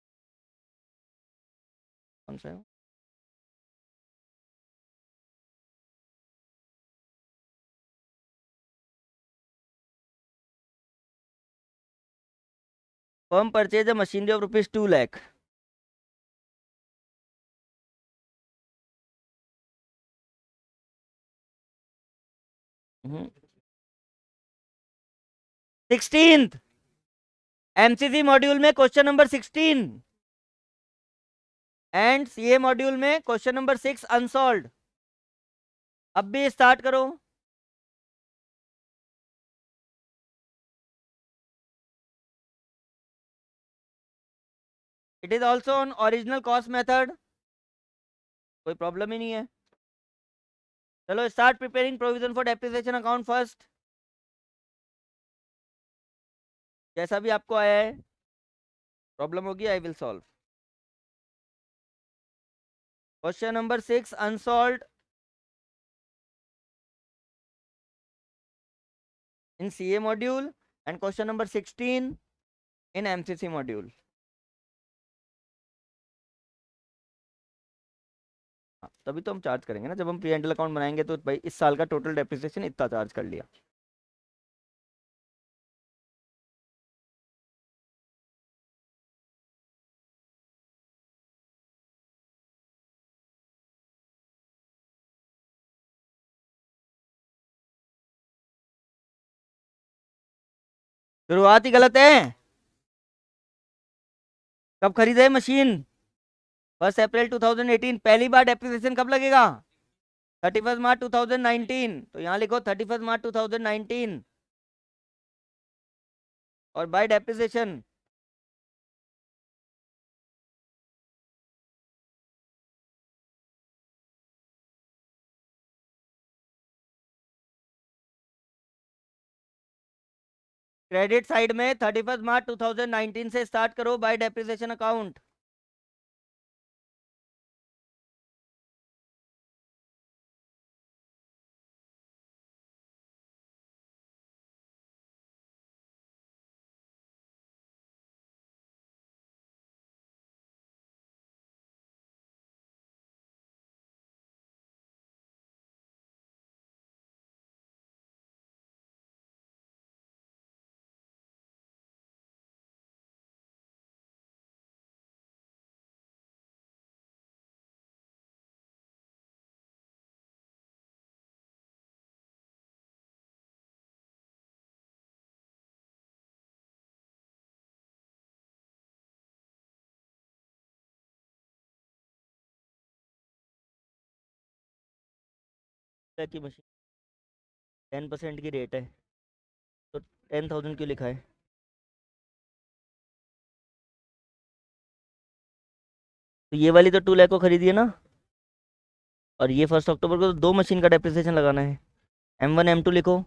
कौन सा है? Firm purchase a machinery of rupees 2 lakh. 16th MCC module में question number 16 and CA module में क्वेश्चन नंबर 6 अनसॉल्व्ड। अब भी स्टार्ट करो। It is also on original cost method, कोई प्रॉब्लम ही नहीं है। चलो start preparing provision for depreciation account first. जैसा भी आपको आया है, प्रॉब्लम होगी I will solve. Question number 6 unsolved in CA module and question number 16 in MCC module। तभी तो हम चार्ज करेंगे ना, जब हम P&L अकाउंट बनाएंगे तो भाई इस साल का टोटल डेप्रिसिएशन इतना चार्ज कर लिया। शुरुआत ही गलत है। कब खरीदे मशीन? 1 अप्रैल 2018। पहली बार डेप्रिसिएशन कब लगेगा? 31 मार्च 2019। तो यहाँ लिखो 31 मार्च 2019 और बाय डेप्रिसिएशन क्रेडिट साइड में 31 मार्च 2019 से स्टार्ट करो बाय डेप्रिसिएशन अकाउंट। की मशीन 10% की रेट है तो 10,000 क्यों लिखा है? तो ये वाली तो 2 लाख को खरीदी है ना, और ये 1 अक्टूबर को तो 2 मशीन का डेप्रिसिएशन लगाना है। M1 M2 लिखो।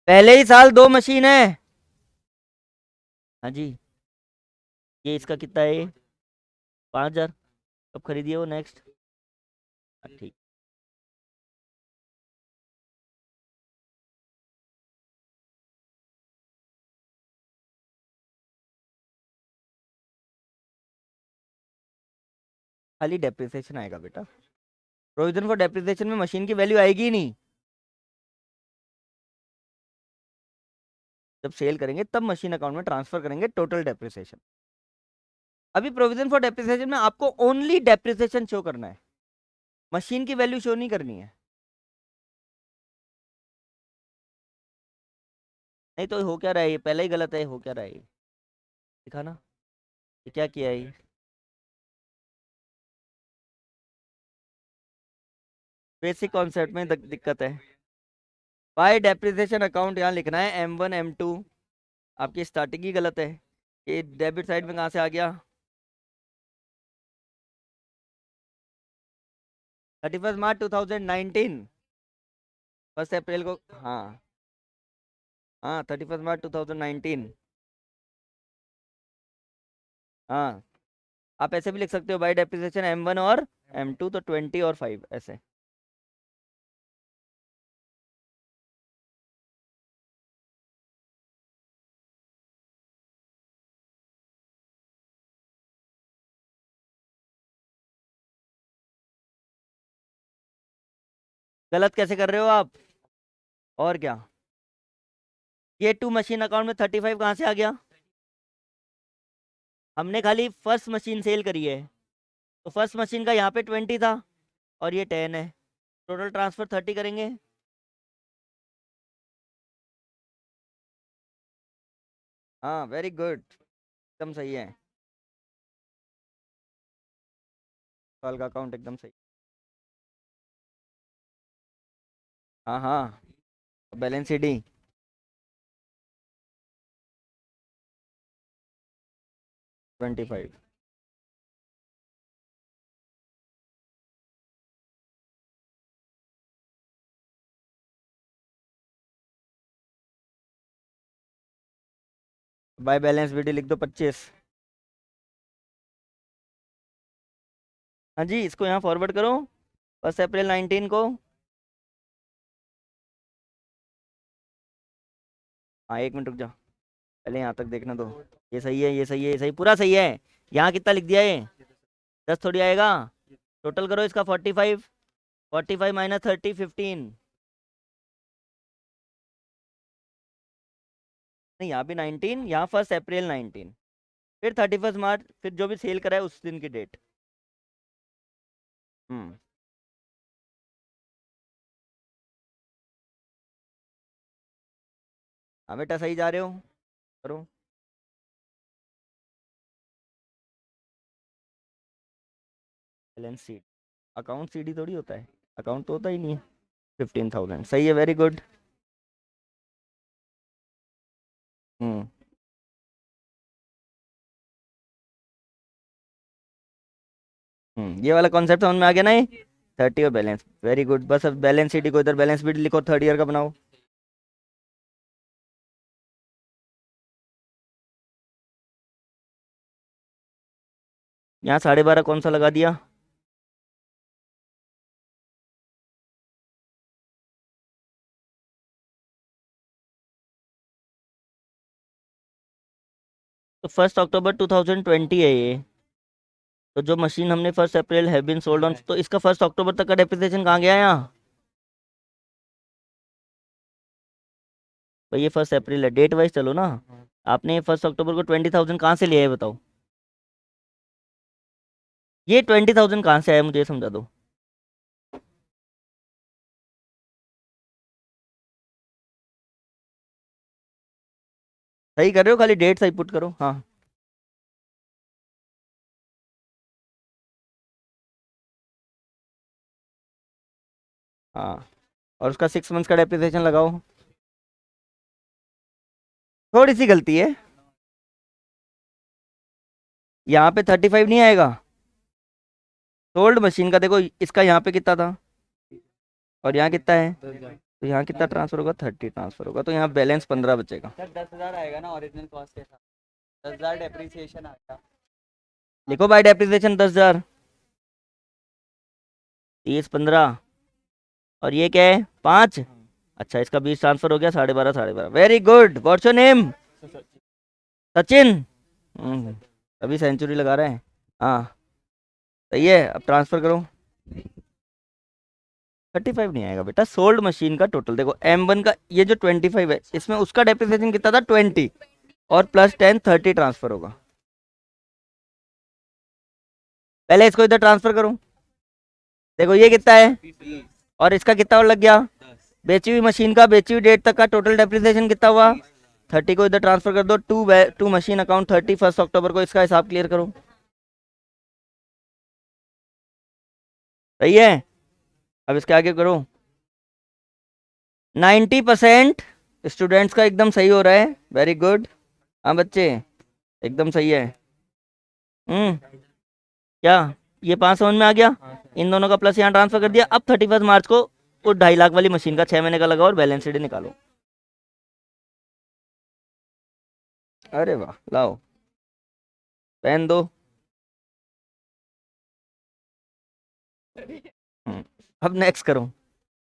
पहले ही साल 2 मशीन है। हाँ जी। ये इसका कितना है? 5,000। कब खरीदी है वो? नेक्स्ट। ठीक। खाली डेप्रिसिएशन आएगा बेटा, प्रोविजन फॉर डेप्रिसिएशन में मशीन की वैल्यू आएगी ही नहीं। जब सेल करेंगे तब मशीन अकाउंट में ट्रांसफर करेंगे टोटल डेप्रिसिएशन। अभी प्रोविजन फॉर डेप्रिसिएशन में आपको ओनली डेप्रिसिएशन शो करना है, मशीन की वैल्यू शो नहीं करनी है। नहीं तो हो क्या रहा है, ये पहले ही गलत है। हो क्या रहा है ये? दिखाना, ये क्या किया है ये? बेसिक कॉन्सेप्ट में दिक्कत है। बाय डेप्रिसिएशन अकाउंट यहाँ लिखना है M1 M2। आपकी स्टार्टिंग ही गलत है। ये डेबिट साइड में कहाँ से आ गया? 31 मार्च 2019। 1 अप्रैल को, हाँ। हाँ 31 मार्च 2019। हाँ, आप ऐसे भी लिख सकते हो बाय डेप्रिसिएशन M1 और M2, तो 20 और 5 ऐसे। गलत कैसे कर रहे हो आप? और क्या, ये टू मशीन अकाउंट में 35 कहाँ से आ गया? हमने खाली फर्स्ट मशीन सेल करी है, तो फर्स्ट मशीन का यहाँ पे 20 था और ये 10 है, टोटल ट्रांसफर 30 करेंगे। हाँ वेरी गुड, एकदम सही है, साल का अकाउंट एकदम सही। हाँ हाँ, balance sheet. 25। By balance BD लिख दो 25। हाँ जी, इसको यहाँ फॉरवर्ड करो, 1 अप्रैल 19 को। हाँ 1 मिनट रुक जा, पहले यहाँ तक देखना दो। ये सही है, ये सही है, ये सही, पूरा सही है। यहाँ कितना लिख दिया ये? 10 थोड़ी आएगा। टोटल करो इसका 45, 45 माइनस 30, 15। नहीं, यहाँ भी 19, यहाँ 1 अप्रैल 19, फिर 31 मार्च, फिर जो भी सेल करा है उस दिन की डेट। हम्म। हाँ बेटा सही जा रहे हो, करो। बैलेंस शीट, अकाउंट सीडी थोड़ी होता है, अकाउंट तो होता ही नहीं है। 15,000 सही है, वेरी गुड। हम्म। ये वाला कॉन्सेप्ट समझ में आ गया ना? ये 30 और बैलेंस, वेरी गुड। बस अब बैलेंस शीट को इधर बैलेंस शीट लिखो, थर्ड ईयर का बनाओ। यहाँ 12.5 कौन सा लगा दिया? तो 1 अक्टूबर 2020 है ये। तो जो मशीन हमने 1 अप्रैल हैव बीन सोल्ड ऑन, तो इसका 1 अक्टूबर तक का डेप्रिसिएशन कहाँ गया यहाँ? भाई ये 1 अप्रैल है, डेट वाइज चलो ना। आपने 1 अक्टूबर को 20,000 कहाँ से लिया है बताओ? ये 20,000 कहाँ से आया, मुझे ये समझा दो। सही कर रहे हो, खाली डेट सही पुट करो। हाँ हाँ, और उसका 6 मंथ्स का डेप्रिसिएशन लगाओ। थोड़ी सी गलती है, यहाँ पे 35 नहीं आएगा। सोल्ड मशीन का देखो, इसका यहाँ पे कितना था और यहाँ कितना है, तो यहाँ कितना ट्रांसफर होगा? 30 ट्रांसफर होगा, तो यहाँ बैलेंस 15 बचेगा। सर 10,000 आएगा ना ओरिजिनल कॉस्ट के साथ, 10,000 डेप्रिसिएशन आएगा। लिखो बाय डेप्रिसिएशन 10,000, 30, 15, और ये क्या है 5। अच्छा, इसका 20 ट्रांसफर हो गया, 12.5, 12.5, very good. What's your name? Sachin. Hmm, अभी सेंचुरी लगा रहे हैं। हाँ सही है, अब ट्रांसफर करो। 35 नहीं आएगा बेटा, सोल्ड मशीन का टोटल देखो, M1 का ये जो 25 है, इसमें उसका डेप्रिसिएशन कितना था? 20, और प्लस 10, 30 ट्रांसफर होगा। पहले इसको इधर ट्रांसफर करो, देखो ये कितना है, और इसका कितना और लग गया? बेची हुई मशीन का बेची हुई डेट तक का टोटल डेप्रिसिएशन कितना हुआ? 30 को इधर ट्रांसफर कर दो, टू मशीन अकाउंट 31 अक्टूबर को, इसका हिसाब क्लियर करो। सही है, अब इसके आगे करो। 90% स्टूडेंट्स का एकदम सही हो रहा है, वेरी गुड। हाँ बच्चे, एकदम सही है। क्या ये 5 समझ में आ गया? इन दोनों का प्लस यहाँ ट्रांसफर कर दिया। अब 31 मार्च को वो 2.5 लाख वाली मशीन का 6 महीने का लगाओ और बैलेंस शीट निकालो। अरे वाह, लाओ। पहन दो। अब नेक्स्ट करो।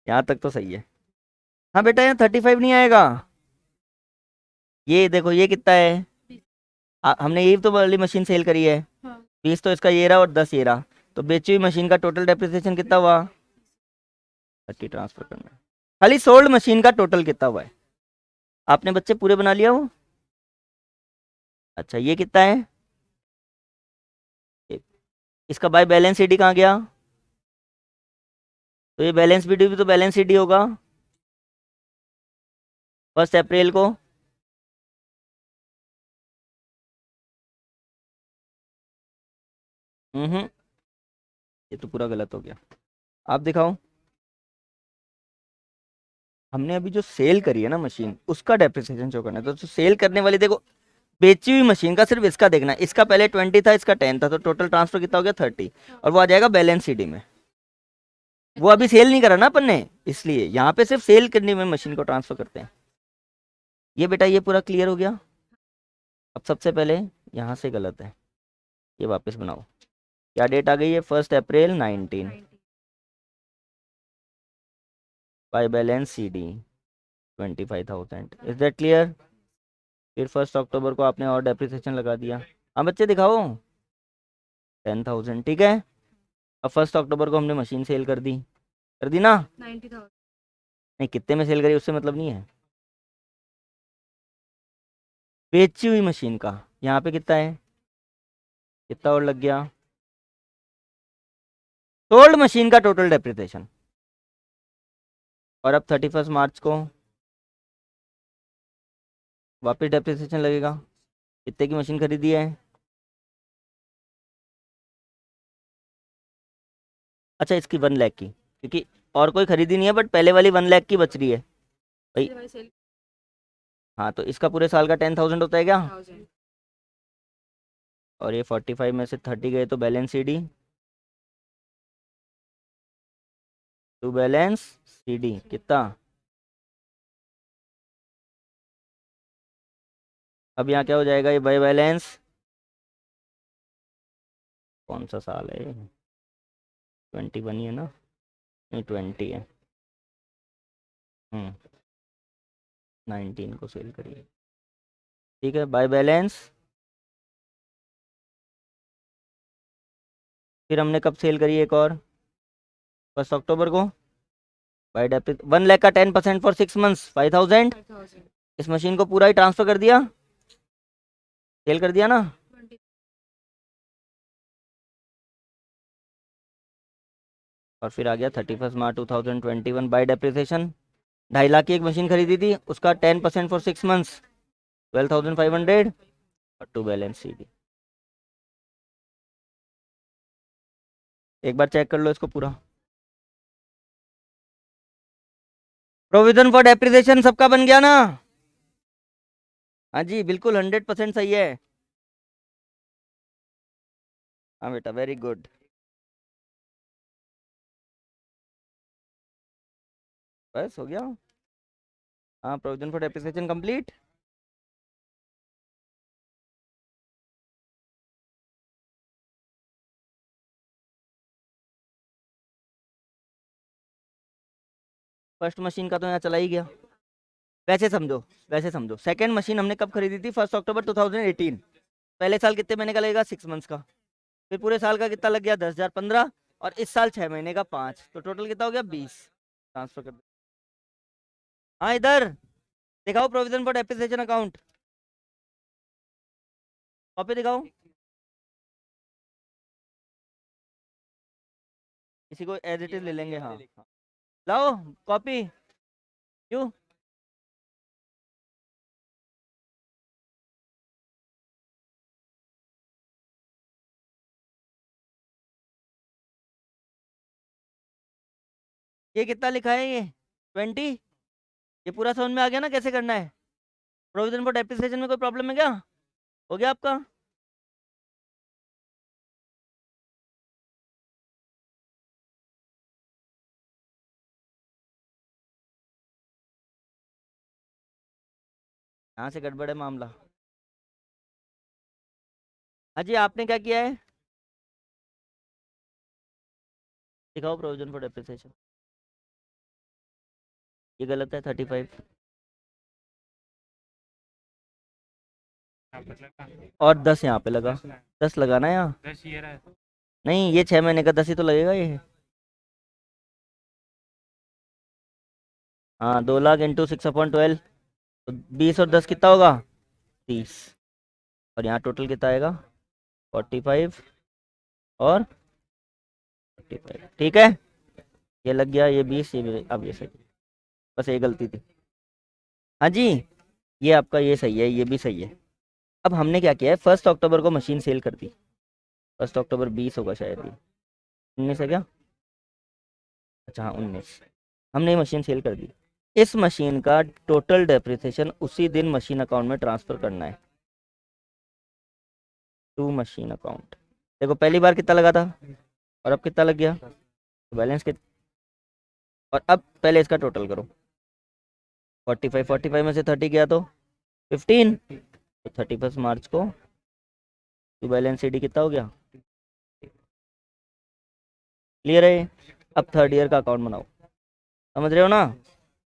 यहाँ तक तो सही है। हाँ बेटा, यहाँ 35 नहीं आएगा। ये देखो ये कितना है। हमने यही तो वाली मशीन सेल करी है। 20 तो इसका ये रहा और 10 ये रहा। तो बेची हुई मशीन का टोटल डेप्रिसिएशन कितना हुआ? 30 ट्रांसफर करना है। खाली सोल्ड मशीन का टोटल कितना हुआ है? आपने बच्चे पूरे बना लिया वो? अच्छा, ये कितना है? ये- इसका बाय बैलेंस ईडी कहाँ गया? तो ये बैलेंस ईडी भी तो बैलेंस ईडी होगा 1 अप्रैल को। हम्म। ये तो पूरा गलत हो गया। आप दिखाओ। हमने अभी जो सेल करी है ना मशीन, उसका डेप्रिसिएशन शो करना है। तो सेल करने वाली देखो, बेची हुई मशीन का सिर्फ इसका देखना है। इसका पहले 20 था, इसका 10 था, तो टोटल ट्रांसफर कितना हो गया? 30। और वो आ जाएगा बैलेंस शीट में। वो अभी सेल नहीं करा ना अपन ने, इसलिए यहाँ पे सिर्फ सेल करने में मशीन को ट्रांसफर करते हैं। ये बेटा ये पूरा क्लियर हो गया। अब सबसे पहले यहाँ से गलत है, ये वापस बनाओ। क्या डेट आ गई है? 1 April 19। By balance C D 25,000। Is that clear? फिर 1 अक्टूबर को आपने और डेप्रिसिएशन लगा दिया। हाँ बच्चे दिखाओ। 10,000 ठीक है। अब 1 अक्टूबर को हमने मशीन सेल कर दी ना? 90,000। नहीं, कितने में सेल करी उससे मतलब नहीं है, बेची हुई मशीन का। यहाँ पे कितना है? कितना और लग गया? सोल्ड मशीन का टोटल डेप्रिसिएशन। और अब 31 मार्च को वापस डेप्रिसिएशन लगेगा। कितने की मशीन खरीदी है? अच्छा, इसकी 1 लाख की, क्योंकि और कोई खरीदी नहीं है, बट पहले वाली 1 लाख की बच रही है भाई। भाई सेल हाँ, तो इसका पूरे साल का 10,000 होता है क्या? 1000। और ये 45 में से 30 गए तो balance C D to balance C D कितना? अब यहाँ क्या हो जाएगा? ये बाय बैलेंस, कौन सा साल है? 21 ही है ना? नहीं, 20 है। 19 को सेल करिए। ठीक है, बाय बैलेंस। फिर हमने कब सेल करी एक और? 1 अक्टूबर को। बाय डेप्थ 1 लाख का 10% फॉर 6 मंथ्स 5,000। 5000। इस मशीन को पूरा ही ट्रांसफर कर दिया, सेल कर दिया ना? 20। और फिर आ गया 31 मार्च 2021 बाय डेप्रिसिएशन। 2.5 लाख की एक मशीन खरीदी थी, उसका 10% फॉर 6 मंथ्स 12,500। और टू बैलेंस सी डी। एक बार चेक कर लो इसको पूरा। प्रोविजन फॉर डेप्रिसिएशन सबका बन गया ना? हाँ जी, बिल्कुल 100% सही है। हाँ बेटा, वेरी गुड। बस हो गया। हाँ, provision for depreciation complete. First machine का तो यहाँ चला ही गया। वैसे समझो, वैसे समझो, सेकंड मशीन हमने कब खरीदी थी? 1 अक्टूबर 2018। पहले साल कितने महीने का लगेगा? 6 मंथ्स का। फिर पूरे साल का कितना लग गया? 10,000 15। और इस साल 6 महीने का 5, तो टोटल कितना हो गया? 20। ट्रांसफर कर दो। हाँ, इधर दिखाओ provision for depreciation account, copy दिखाओ। इसी को एज इट इज ले लेंगे। हाँ हाँ। लाओ कॉपी। क्यों? ये कितना लिखा है? ये 20। ये पूरा समझ में आ गया ना कैसे करना है? प्रोविजन फॉर डेप्रिसिएशन में कोई प्रॉब्लम है क्या? हो गया आपका? यहाँ से गड़बड़ है मामला। हाँ जी, आपने क्या किया है? दिखाओ प्रोविजन फॉर डेप्रिसिएशन। ये गलत है, 35। और 10 यहाँ पे लगा। 10 लगाना है यहाँ। 10 ये रहा है। नहीं, ये 6 महीने का 10 ही तो लगेगा ये। हाँ, 2 लाख इंटू 6/12, तो 20 और 10 कितना होगा? 30। और यहाँ टोटल कितना आएगा? 45 और 45। ठीक है, ये लग गया, ये 20, ये भी अब ये सही। बस ये गलती थी। हाँ जी, ये आपका ये सही है, ये भी सही है। अब हमने क्या किया है, 1 अक्टूबर को मशीन सेल कर दी। 1 अक्टूबर 20 होगा शायद, ये 19 है क्या? अच्छा हाँ, 19। हमने ये मशीन सेल कर दी। इस मशीन का टोटल डेप्रिसिएशन उसी दिन मशीन अकाउंट में ट्रांसफर करना है, टू मशीन अकाउंट। देखो पहली बार कितना लगा था और अब कितना लग गया, तो बैलेंस कितना। और अब पहले इसका टोटल करो। 45 में से 30 गया तो 15, तो 31 मार्च को तो बैलेंस सी डी कितना हो गया? क्लियर है? अब थर्ड ईयर का अकाउंट बनाओ, समझ रहे हो ना?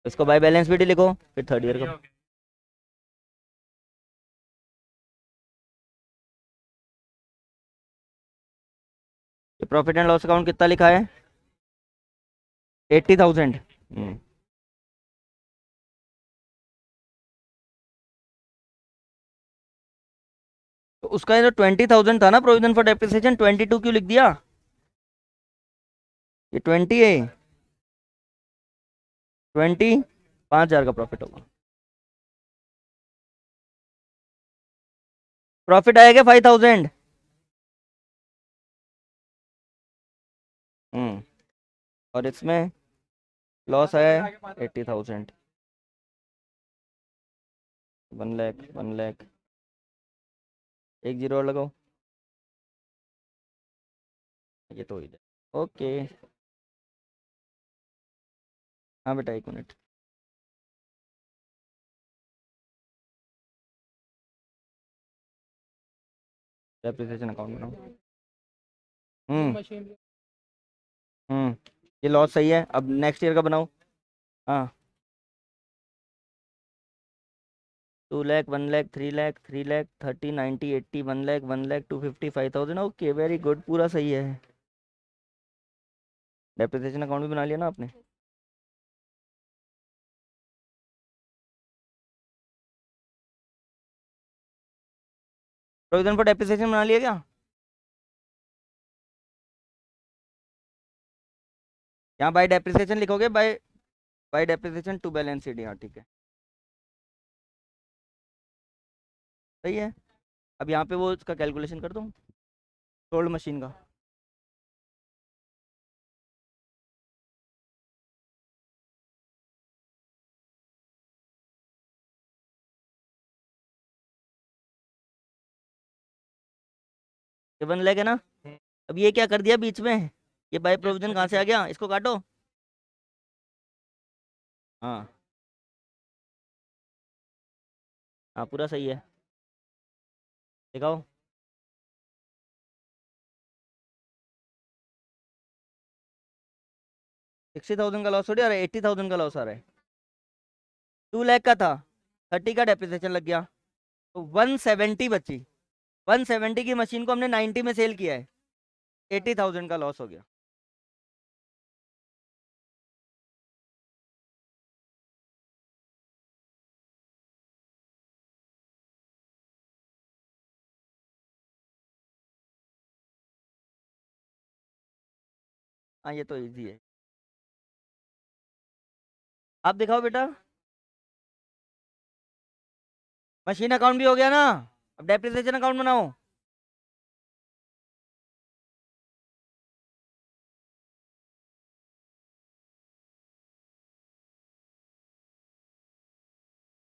इसको बाय बैलेंस शीट लिखो, फिर थर्ड ईयर का। ये प्रॉफिट एंड लॉस अकाउंट कितना लिखा है? 80,000। तो उसका ये जो 20,000 था ना प्रोविजन फॉर डेप्रिसिएशन, 22 क्यों लिख दिया? ये 20 है। 20, 5,000 का प्रॉफिट होगा। प्रॉफिट आएगा 5,000। और इसमें लॉस है 80,000। 1 लाख, 1 लाख, एक जीरो और लगाओ। ये तो इधर। ओके। हाँ बेटा, 1 मिनट। डेप्रिसिएशन अकाउंट बनाओ। हम्म हम्म ये लॉस सही है, अब नेक्स्ट ईयर का बनाओ। हाँ, 2 lakh, 1 lakh, 3 lakh, 3 lakh, 30, 90, 80, 1 lakh, 1 lakh, 250, 5,000। Okay, very good, पूरा सही है। डेप्रिसिएशन अकाउंट भी बना लिया ना आपने? प्रोविजन फॉर डेप्रिसिएशन बना लिया क्या? यहाँ बाय डेप्रिसिएशन लिखोगे, by by depreciation to balance sheet. हाँ ठीक है, सही है। अब यहाँ पे वो उसका कैलकुलेशन कर दूँ, सोल्ड मशीन का। ये 1 लाख है ना? अब ये क्या कर दिया बीच में, ये बाय प्रोविजन कहाँ से आ गया, इसको काटो। हाँ हाँ, पूरा सही है। दिखाओ। 60,000 का लॉस थोड़ी आ रहा है, 80,000 का लॉस आ रहा है। 2 लाख का था, 30 का डेप्रिसिएशन लग गया, तो 170 बची। 170 की मशीन को हमने 90 में सेल किया है, 80,000 का लॉस हो गया। हाँ, ये तो इजी है। आप दिखाओ बेटा। मशीन अकाउंट भी हो गया ना, अब डेप्रिसिएशन अकाउंट बनाओ।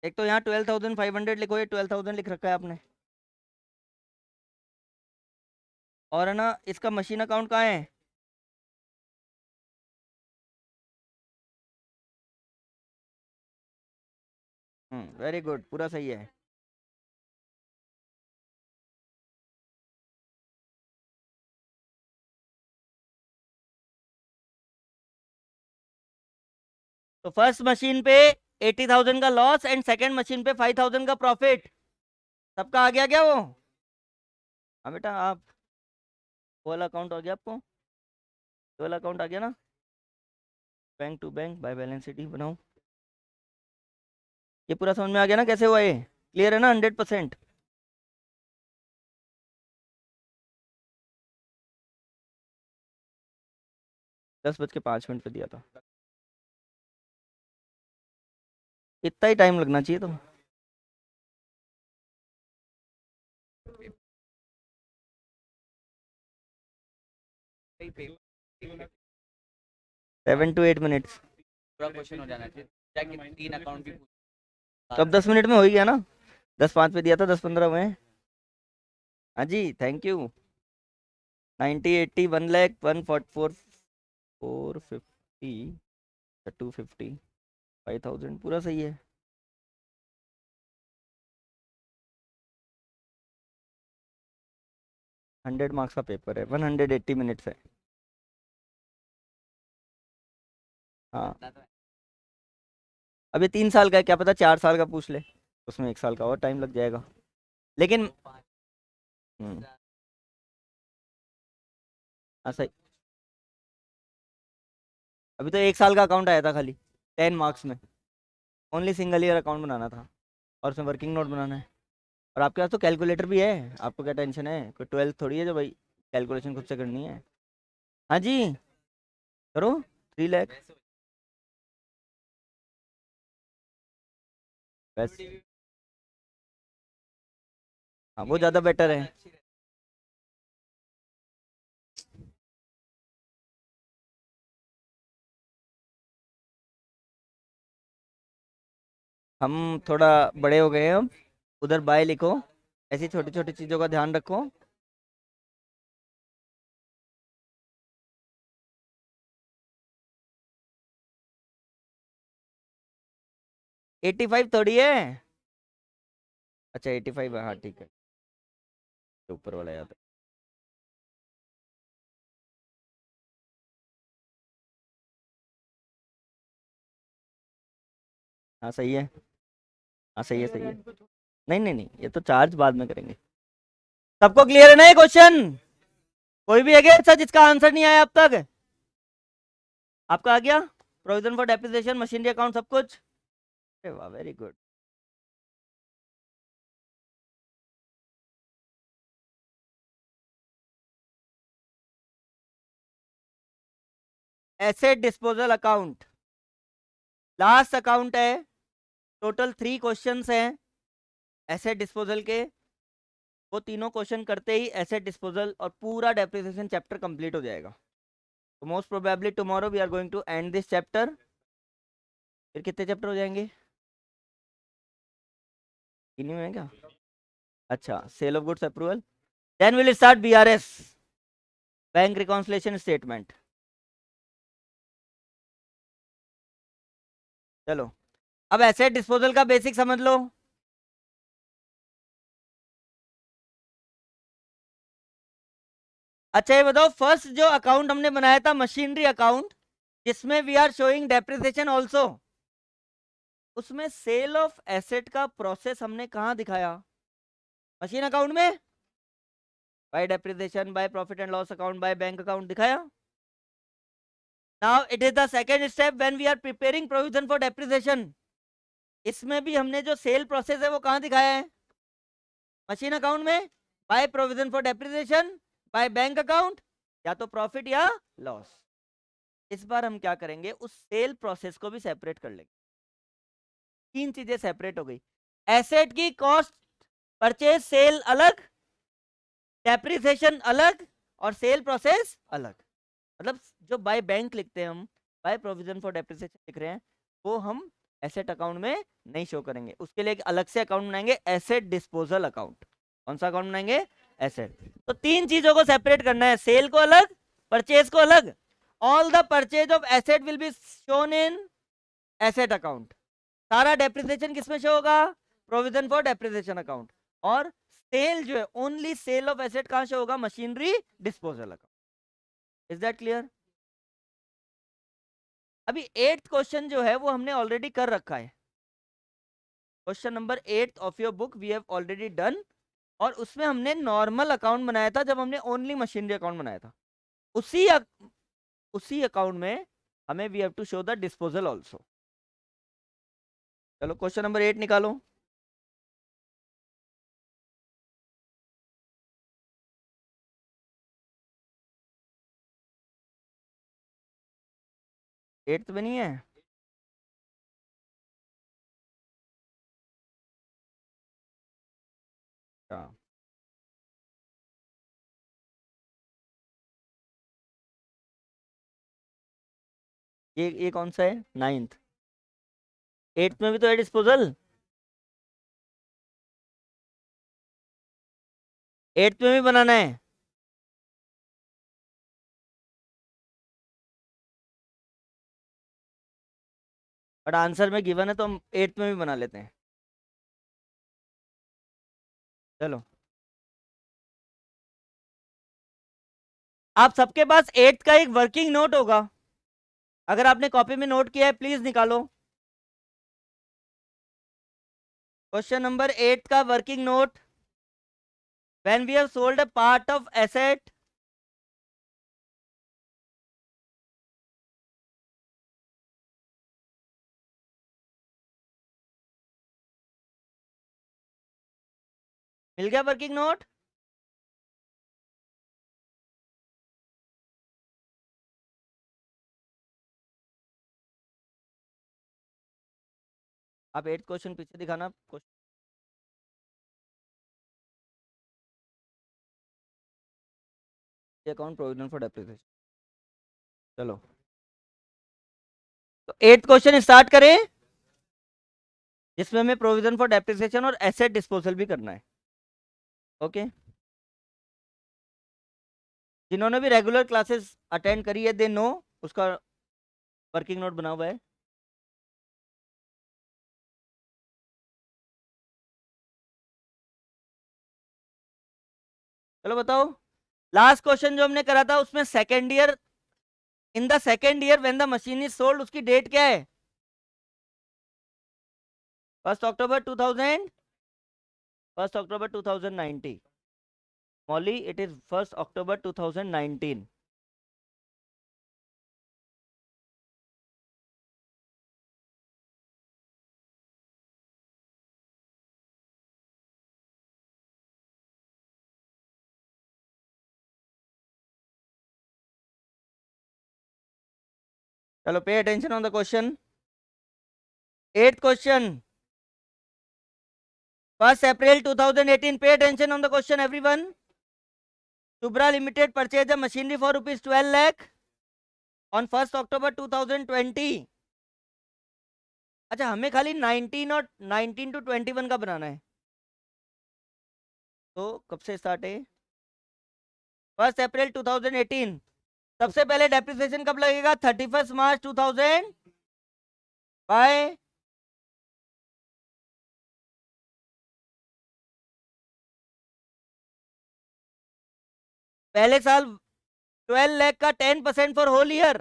एक तो यहाँ 12,500 लिखो, ये 12,000 लिख रखा है आपने। और है ना, इसका मशीन अकाउंट कहाँ है? वेरी गुड, पूरा सही है। तो फर्स्ट मशीन पे 80,000 का लॉस एंड सेकंड मशीन पे 5,000 का प्रॉफिट। सबका आ गया क्या वो? हाँ बेटा, आप वो वाला अकाउंट आ गया आपको? वो वाला अकाउंट आ गया ना? Bank to bank by balance sheet बनाओ। ये पूरा समझ में आ गया ना कैसे हुआ? ये क्लियर है ना 100%? दस बज के 5 मिनट पे दिया था। इतना ही टाइम लगना चाहिए तो। Seven to 8 minutes. पूरा क्वेश्चन हो जाना चाहिए, ताकि 3 अकाउंट भी तो अब 10 मिनट में हो ही गया ना? 10:05 पे दिया था, 10:15 हुए हैं। हाँ जी, थैंक यू। 90, 80, 1 लाख, 144, 450, 250, 5,000 पूरा सही है। हंड्रेड मार्क्स का पेपर है, 180 मिनट्स है। हाँ, अब ये 3 साल का है, क्या पता 4 साल का पूछ ले, उसमें 1 साल का और टाइम लग जाएगा। लेकिन हम्म, हाँ सही। अभी तो 1 साल का अकाउंट आया था खाली 10 मार्क्स में। ओनली सिंगल ईयर अकाउंट बनाना था और उसमें वर्किंग नोट बनाना है। और आपके पास तो कैलकुलेटर भी है, आपको क्या टेंशन है? कोई 12th थोड़ी है जो भाई कैलकुलेशन खुद से करनी है। हाँ जी, करो। 3 लाख बस। हाँ, वो ज़्यादा बेटर है। हम थोड़ा बड़े हो गए हैं अब। उधर बाय लिखो, ऐसी छोटी छोटी चीज़ों का ध्यान रखो। 85 थोड़ी है। अच्छा 85 है, हाँ ठीक है। तो ऊपर वाला याद है। हाँ सही है। हाँ सही है, सही है। नहीं नहीं नहीं, ये तो चार्ज बाद में करेंगे। सबको क्लियर है ना ये क्वेश्चन? कोई भी है क्या ऐसा जिसका आंसर नहीं आया अब तक? आपका आ गया? Provision for depreciation, machinery account, सब कुछ? अरे वाह, very good. Asset disposal account last account है। टोटल 3 क्वेश्चंस हैं एसेट डिस्पोजल के। वो तीनों क्वेश्चन करते ही एसेट डिस्पोजल और पूरा डेप्रिसिएशन चैप्टर कंप्लीट हो जाएगा। तो most probably tomorrow we are going to end this chapter. फिर कितने चैप्टर हो जाएंगे? इन्हीं में है क्या? अच्छा, sale of goods approval, then will start BRS, bank reconciliation statement. चलो, अब एसेट डिस्पोजल का बेसिक समझ लो। अच्छा ये बताओ, फर्स्ट जो अकाउंट हमने बनाया था मशीनरी अकाउंट, जिसमें we are showing depreciation also, उसमें सेल ऑफ एसेट का प्रोसेस हमने कहाँ दिखाया? मशीन अकाउंट में, by depreciation, by profit and loss account, by bank account दिखाया। Now it is the second step when we are preparing provision for depreciation. इसमें भी हमने जो सेल प्रोसेस है वो कहाँ दिखाया है? मशीन अकाउंट में, bye provision for depreciation, bye bank account, या तो प्रॉफिट या लॉस। इस बार हम क्या करेंगे, उस सेल प्रोसेस को भी सेपरेट कर लेंगे। 3 चीजें सेपरेट हो गई। एसेट की कॉस्ट, परचेज सेल अलग, डेप्रिसिएशन अलग, और सेल प्रोसेस अलग। मतलब जो बाय बैंक लिखते हैं हम, बाय प्रोविजन फॉर डेप्रिसिएशन लिख रहे हैं, वो हम एसेट अकाउंट में नहीं शो करेंगे। उसके लिए एक अलग से अकाउंट बनाएंगे, एसेट डिस्पोजल अकाउंट। कौन सा अकाउंट बनाएंगे? एसेट। तो 3 चीजों को सेपरेट करना है, सेल को अलग, परचेज को अलग। All the purchase of asset will be shown in asset account. सारा डेप्रिसिएशन किसमें शो होगा? Provision for depreciation account. और सेल जो है, ओनली सेल ऑफ एसेट कहां शो होगा? Machinery disposal account. Is that clear? अभी 8th क्वेश्चन जो है वो हमने ऑलरेडी कर रखा है। Question number 8 of your book we have already done, और उसमें हमने नॉर्मल अकाउंट बनाया था जब हमने ओनली मशीनरी अकाउंट बनाया था। उसी उसी अकाउंट में हमें we have to show the disposal also. चलो क्वेश्चन नंबर 8 निकालो। एट्थ में नहीं है? हाँ, ये कौन सा है? 9th। 8th में भी तो है डिस्पोजल। 8th में भी बनाना है। बट आंसर में गिवन है तो हम 8th में भी बना लेते हैं। चलो, आप सबके पास 8th का एक वर्किंग नोट होगा। अगर आपने कॉपी में नोट किया है प्लीज निकालो। क्वेश्चन नंबर 8 का working note. When we have sold a part of asset, मिल गया वर्किंग नोट? आप 8th क्वेश्चन पीछे दिखाना। Account provision for depreciation. चलो, तो 8th क्वेश्चन स्टार्ट करें, जिसमें हमें प्रोविजन फॉर डेप्रिसिएशन और एसेट डिस्पोजल भी करना है। ओके, जिन्होंने भी रेगुलर क्लासेस अटेंड करी है दे नो उसका वर्किंग नोट बना हुआ है। चलो बताओ, लास्ट क्वेश्चन जो हमने करा था उसमें second year, in the second year when the machine is sold, उसकी डेट क्या है? 1 अक्टूबर 2000, 1 अक्टूबर 2019। मौली, इट इज 1 अक्टूबर 2019। चलो, pay attention on the question. 8th question, 1 April 2018। Pay attention on the question everyone. Subra Limited purchased a machinery for rupees 12 lakh on 1 October 2020। अच्छा, हमें खाली 19 और 19 to 21 का बनाना है। तो कब से स्टार्ट है? 1 April 2018। सबसे पहले डेप्रिसिएशन कब लगेगा? 31 March 2000 बाय पहले साल 12 लाख का 10% फॉर होल ईयर।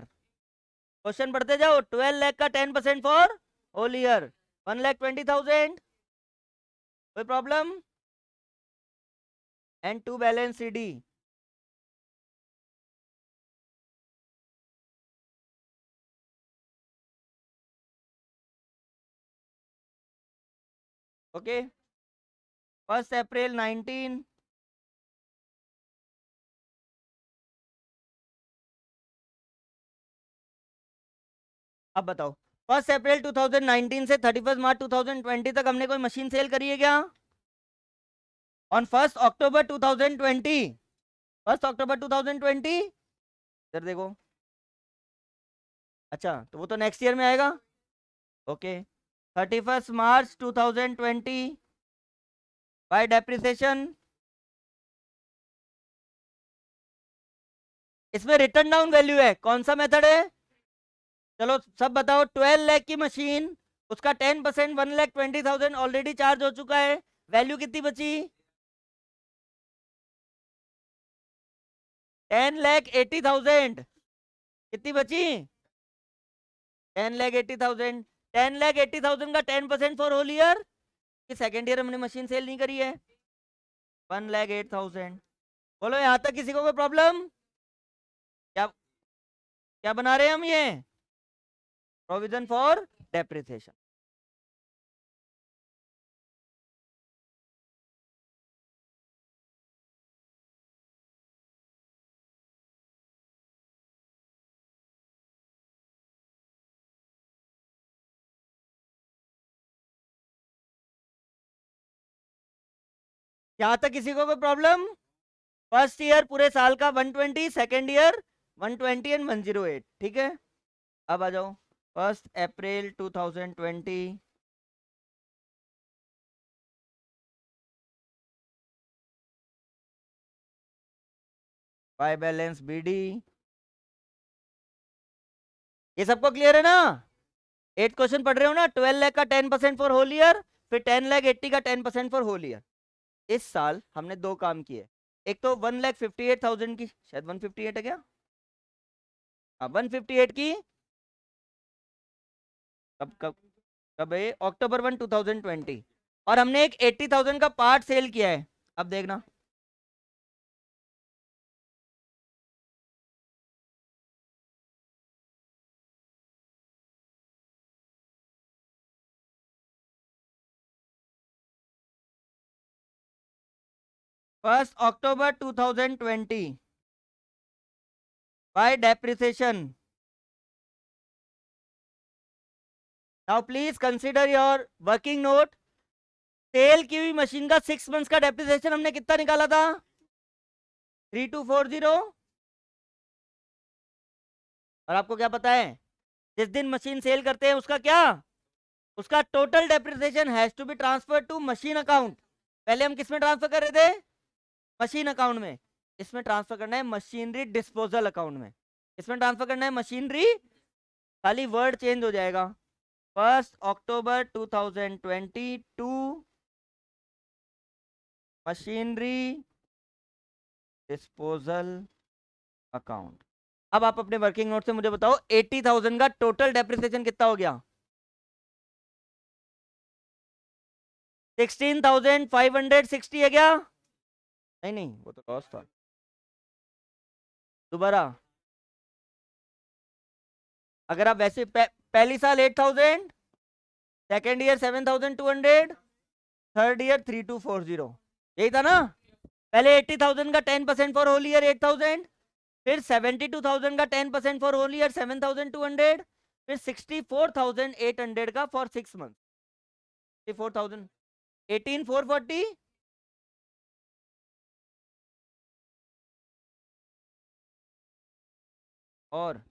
क्वेश्चन पढ़ते जाओ। 12 लाख का 10% फॉर होल ईयर, 1,20,000। कोई problem? And to balance CD। Okay, 1 April 19। अब बताओ, 1 April 2019 से 31 March 2020 तक हमने कोई मशीन सेल करी है क्या? On 1 October 2020, 1 October 2020। इधर देखो। अच्छा, तो वो तो नेक्स्ट ईयर में आएगा। Okay, 31 March 2020 by depreciation. इसमें रिटर्न डाउन वैल्यू है, कौन सा मेथड है? चलो सब बताओ। 12 लाख की मशीन, उसका 10% 1,20,000 ऑलरेडी चार्ज हो चुका है। वैल्यू कितनी बची? 10,80,000। कितनी बची? 10,80,000, 10,80,000 का 10% फॉर होल ईयर, कि सेकेंड ईयर हमने मशीन सेल नहीं करी है। 1,08,000। बोलो यहां तक किसी को कोई प्रॉब्लम? क्या क्या बना रहे हैं हम? ये प्रोविजन फॉर डेप्रिसिएशन। यहां तक किसी को कोई प्रॉब्लम? फर्स्ट ईयर पूरे साल का 120, सेकेंड ईयर 120 एंड 108, ठीक है। अब आ जाओ 1 अप्रैल 2020, बाय बैलेंस बीडी। ये सबको क्लियर है ना? 8 क्वेश्चन पढ़ रहे हो ना? 12 लाख का 10% फॉर होल ईयर, फिर 10,80,000 का 10% फॉर होल ईयर। इस साल हमने दो काम किए। एक तो 1,58,000 की, शायद 158 है क्या? हाँ 158 की, कब कब कब है? अक्टूबर 1, 2020। और हमने एक 80,000 का पार्ट सेल किया है। अब देखना, first October 2020 by depreciation. Now please consider your working note. Sale की हुई मशीन का 6 मंथ्स का डेप्रिसिएशन हमने कितना निकाला था? 3240। और आपको क्या पता है, जिस दिन मशीन सेल करते हैं उसका क्या, उसका total depreciation has to be transfer to machine account. पहले हम किस में ट्रांसफर कर रहे थे? मशीन अकाउंट में। इसमें ट्रांसफर करना है मशीनरी डिस्पोजल अकाउंट में। इसमें ट्रांसफर करना है मशीनरी, खाली वर्ड चेंज हो जाएगा। 1 अक्टूबर 2022 मशीनरी डिस्पोजल अकाउंट। अब आप अपने वर्किंग नोट से मुझे बताओ 80,000 का टोटल डेप्रिसिएशन कितना हो गया? 16,560 है क्या? नहीं नहीं, वो तो कॉस्ट था। दोबारा, अगर आप वैसे पहली साल 8,000, सेकेंड ईयर 7,200, थर्ड ईयर 3,240, यही था ना? पहले 80,000 का 10% फॉर होल ईयर 8,000, फिर 72,000 का 10% फॉर होल ईयर 7,200, फिर 64,800 का फॉर 6 मंथ, 64,000, 18,440। और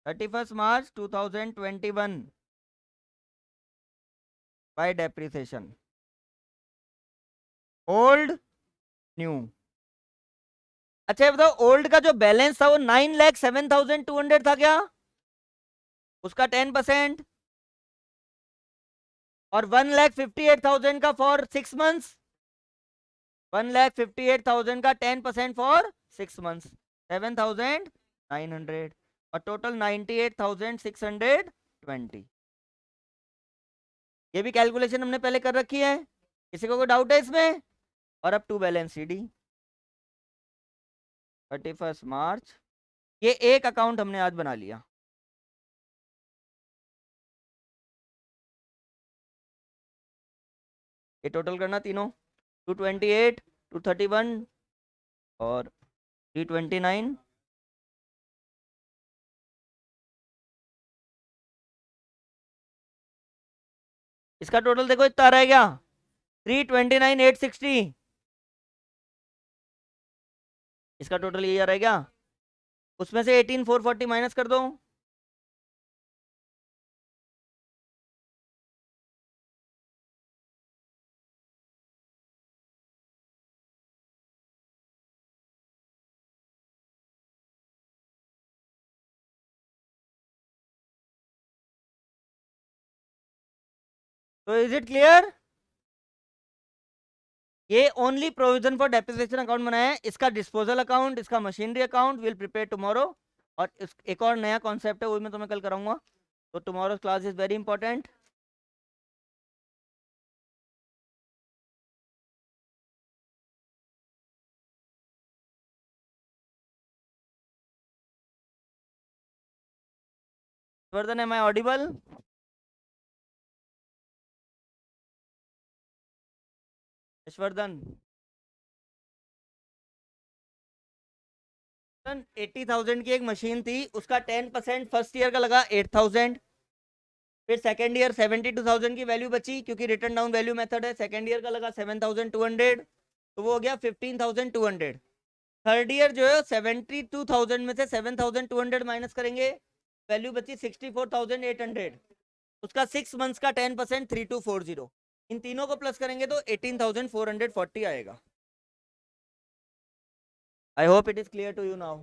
31 मार्च 2021 बाय डेप्रिसिएशन, ओल्ड न्यू। अच्छा ये बताओ, ओल्ड का जो बैलेंस था वो 9,07,200 था क्या? उसका 10%, और 1,58,000 का फॉर 6 मंथ्स, 1,58,000 का 10% फॉर 6 मंथ्स 7,900, और टोटल 98,620। ये भी कैलकुलेशन हमने पहले कर रखी है, किसी को कोई डाउट है इसमें? और अब टू बैलेंस शीट 31 मार्च, ये एक अकाउंट हमने आज बना लिया। ये टोटल करना तीनों, 228, 231 और 329। इसका टोटल देखो इतना रह गया, 329,860। इसका टोटल ये रह गया, उसमें से 18,440 माइनस कर दो। तो इज इट क्लियर? ये only provision for depreciation account बनाया है, इसका डिस्पोजल अकाउंट, इसका machinery account will prepare tomorrow, और एक और नया कॉन्सेप्ट है, वो मैं तुम्हें कल कराऊंगा। तो tomorrow's class is very important. Vardhan, am I audible? Yashvardhan, 80,000 की एक मशीन थी, उसका 10% फर्स्ट ईयर का लगा 8,000। फिर सेकेंड ईयर 72,000 की वैल्यू बची, क्योंकि रिटर्न डाउन वैल्यू मेथड है। सेकेंड ईयर का लगा 7,200, तो वो हो गया 15,200। थर्ड ईयर जो है 72,000 में से 7,200 माइनस करेंगे, वैल्यू बची 64,800। उसका 6 मंथ्स का 10% 3240। इन तीनों को प्लस करेंगे तो 18,440 आएगा। I hope it is clear to you now.